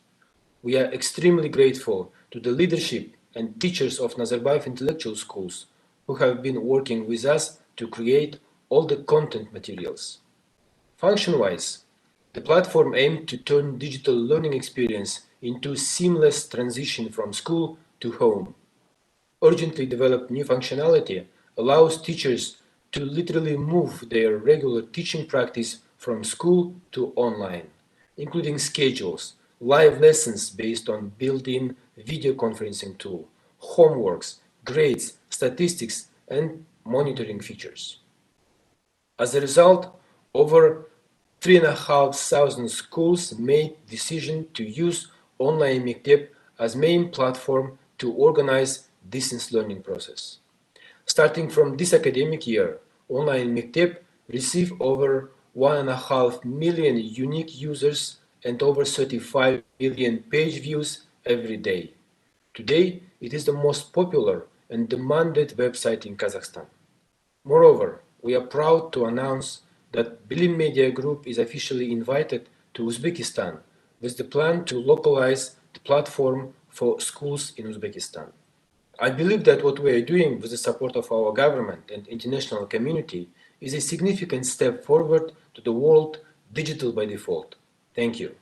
We are extremely grateful to the leadership and teachers of Nazarbayev intellectual schools who have been working with us to create all the content materials. Function-wise, the platform aimed to turn digital learning experience into seamless transition from school to home. Urgently developed new functionality allows teachers to literally move their regular teaching practice from school to online, including schedules, live lessons based on built-in video conferencing tool, homeworks, grades, statistics, and monitoring features. As a result, over 3,500 schools made decision to use Online Mektep as main platform to organize distance learning process. Starting from this academic year, Online Mektep received over 1.5 million unique users and over 35 million page views every day. Today, it is the most popular and demanded website in Kazakhstan. Moreover, we are proud to announce that Bilim Media Group is officially invited to Uzbekistan with the plan to localize the platform for schools in Uzbekistan. I believe that what we are doing with the support of our government and international community is a significant step forward to the world digital by default. Thank you.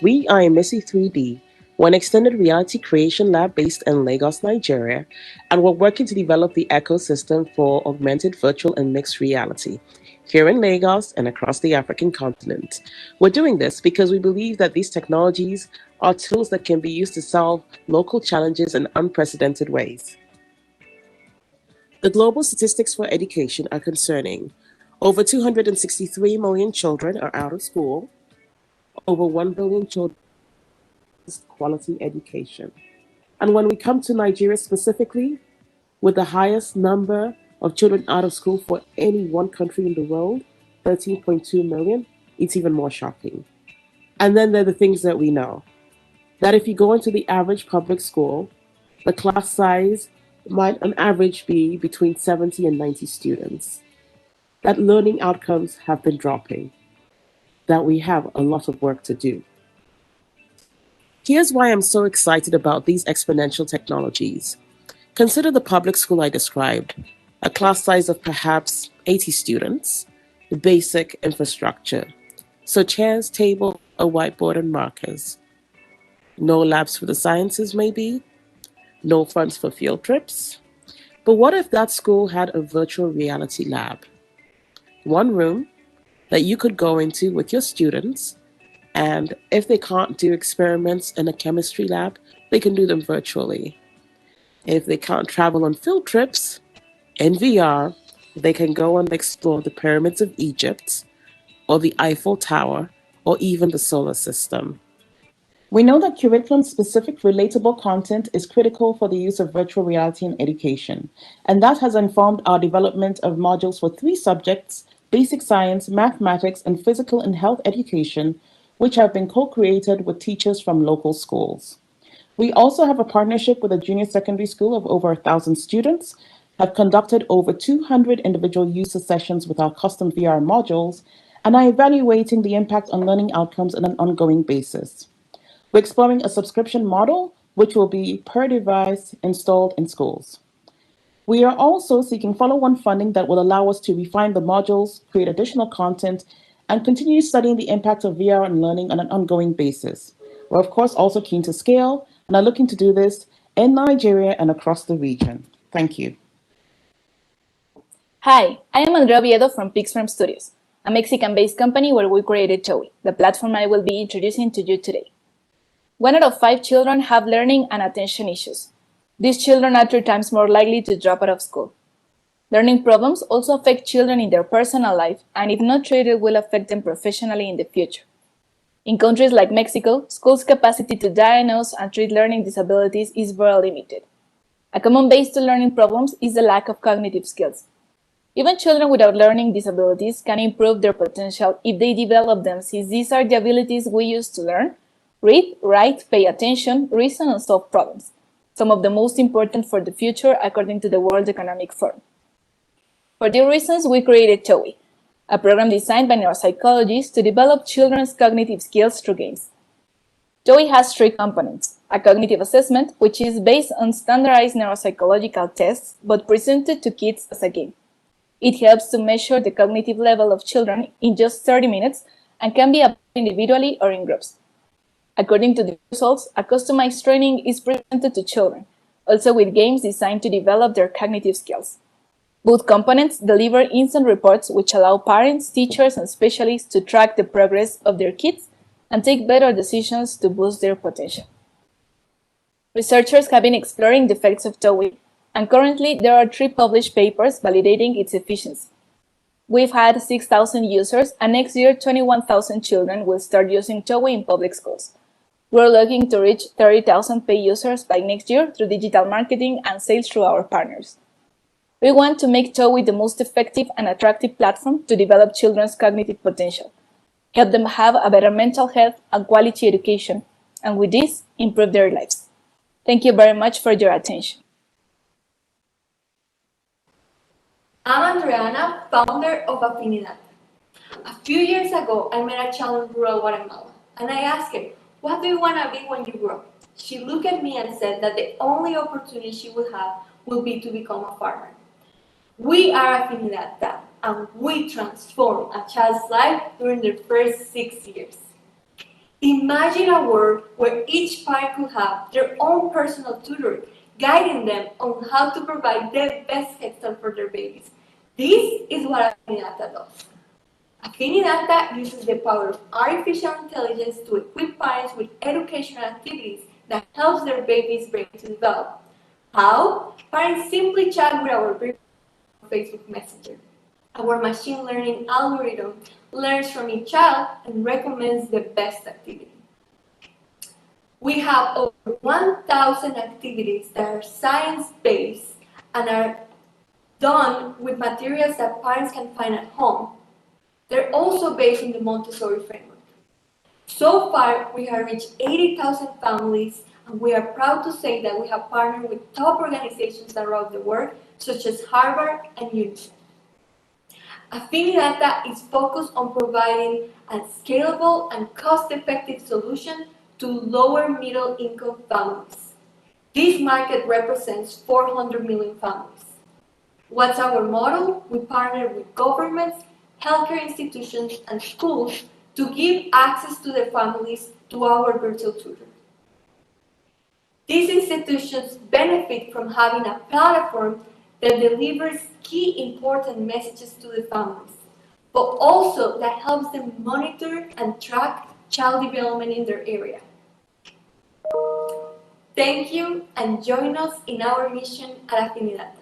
We are Messi 3D, one extended reality creation lab based in Lagos, Nigeria, and we're working to develop the ecosystem for augmented, virtual, and mixed reality. here in Lagos and across the African continent. We're doing this because we believe that these technologies are tools that can be used to solve local challenges in unprecedented ways. The global statistics for education are concerning. Over 263 million children are out of school. Over 1 billion children need quality education. And when we come to Nigeria specifically, with the highest number of children out of school for any one country in the world, 13.2 million, it's even more shocking. And then there are the things that we know. That if you go into the average public school, the class size might on average be between 70 and 90 students. That learning outcomes have been dropping. That we have a lot of work to do. Here's why I'm so excited about these exponential technologies. Consider the public school I described, a class size of perhaps 80 students, the basic infrastructure. So chairs, table, a whiteboard, and markers. No labs for the sciences, maybe? No funds for field trips? But what if that school had a virtual reality lab? One room that you could go into with your students, and if they can't do experiments in a chemistry lab, they can do them virtually. If they can't travel on field trips, in VR, they can go and explore the pyramids of Egypt, or the Eiffel Tower, or even the solar system. We know that curriculum-specific relatable content is critical for the use of virtual reality in education, and that has informed our development of modules for 3 subjects, basic science, mathematics, and physical and health education, which have been co-created with teachers from local schools. We also have a partnership with a junior secondary school of over 1,000 students, have conducted over 200 individual user sessions with our custom VR modules, and are evaluating the impact on learning outcomes on an ongoing basis. We're exploring a subscription model, which will be per device installed in schools. We are also seeking follow-on funding that will allow us to refine the modules, create additional content, and continue studying the impact of VR on learning on an ongoing basis. We're of course also keen to scale and are looking to do this in Nigeria and across the region. Thank you. Hi, I am Andrea Oviedo from Pixfarm Studios, a Mexican-based company where we created TOEI, the platform I will be introducing to you today. 1 out of 5 children have learning and attention issues. These children are 3 times more likely to drop out of school. Learning problems also affect children in their personal life, and if not treated, will affect them professionally in the future. In countries like Mexico, schools' capacity to diagnose and treat learning disabilities is very limited. A common base to learning problems is the lack of cognitive skills. Even children without learning disabilities can improve their potential if they develop them, since these are the abilities we use to learn, read, write, pay attention, reason, and solve problems, some of the most important for the future according to the World Economic Forum. For these reasons, we created TOEI, a program designed by neuropsychologists to develop children's cognitive skills through games. TOEI has 3 components: a cognitive assessment, which is based on standardized neuropsychological tests, but presented to kids as a game. It helps to measure the cognitive level of children in just 30 minutes and can be applied individually or in groups. According to the results, a customized training is presented to children, also with games designed to develop their cognitive skills. Both components deliver instant reports which allow parents, teachers, and specialists to track the progress of their kids and take better decisions to boost their potential. Researchers have been exploring the effects of TOEI, and currently there are 3 published papers validating its efficiency. We've had 6,000 users, and next year 21,000 children will start using TOEI in public schools. We're looking to reach 30,000 paid users by next year through digital marketing and sales through our partners. We want to make TOEI the most effective and attractive platform to develop children's cognitive potential, help them have a better mental health and quality education, and with this, improve their lives. Thank you very much for your attention. I'm Andreana, founder of Afinidad. A few years ago, I met a child in rural Guatemala, and I asked her, "What do you want to be when you grow?" She looked at me and said that the only opportunity she would have will be to become a farmer. We are Afinidad, and we transform a child's life during their first 6 years. Imagine a world where each parent could have their own personal tutor, guiding them on how to provide the best head start for their babies. This is what Afinidad does. Afinidata uses the power of artificial intelligence to equip parents with educational activities that helps their baby's brain to develop. How? Parents simply chat with our Facebook Messenger. Our machine learning algorithm learns from each child and recommends the best activity. We have over 1,000 activities that are science-based and are done with materials that parents can find at home. They're also based on the Montessori framework. So far, we have reached 80,000 families, and we are proud to say that we have partnered with top organizations around the world, such as Harvard and UNICEF. Afinidata is focused on providing a scalable and cost-effective solution to lower middle-income families. This market represents 400 million families. What's our model? We partner with governments, healthcare institutions, and schools to give access to their families to our virtual tutor. These institutions benefit from having a platform that delivers key important messages to the families, but also that helps them monitor and track child development in their area. Thank you, and join us in our mission at Afinidata.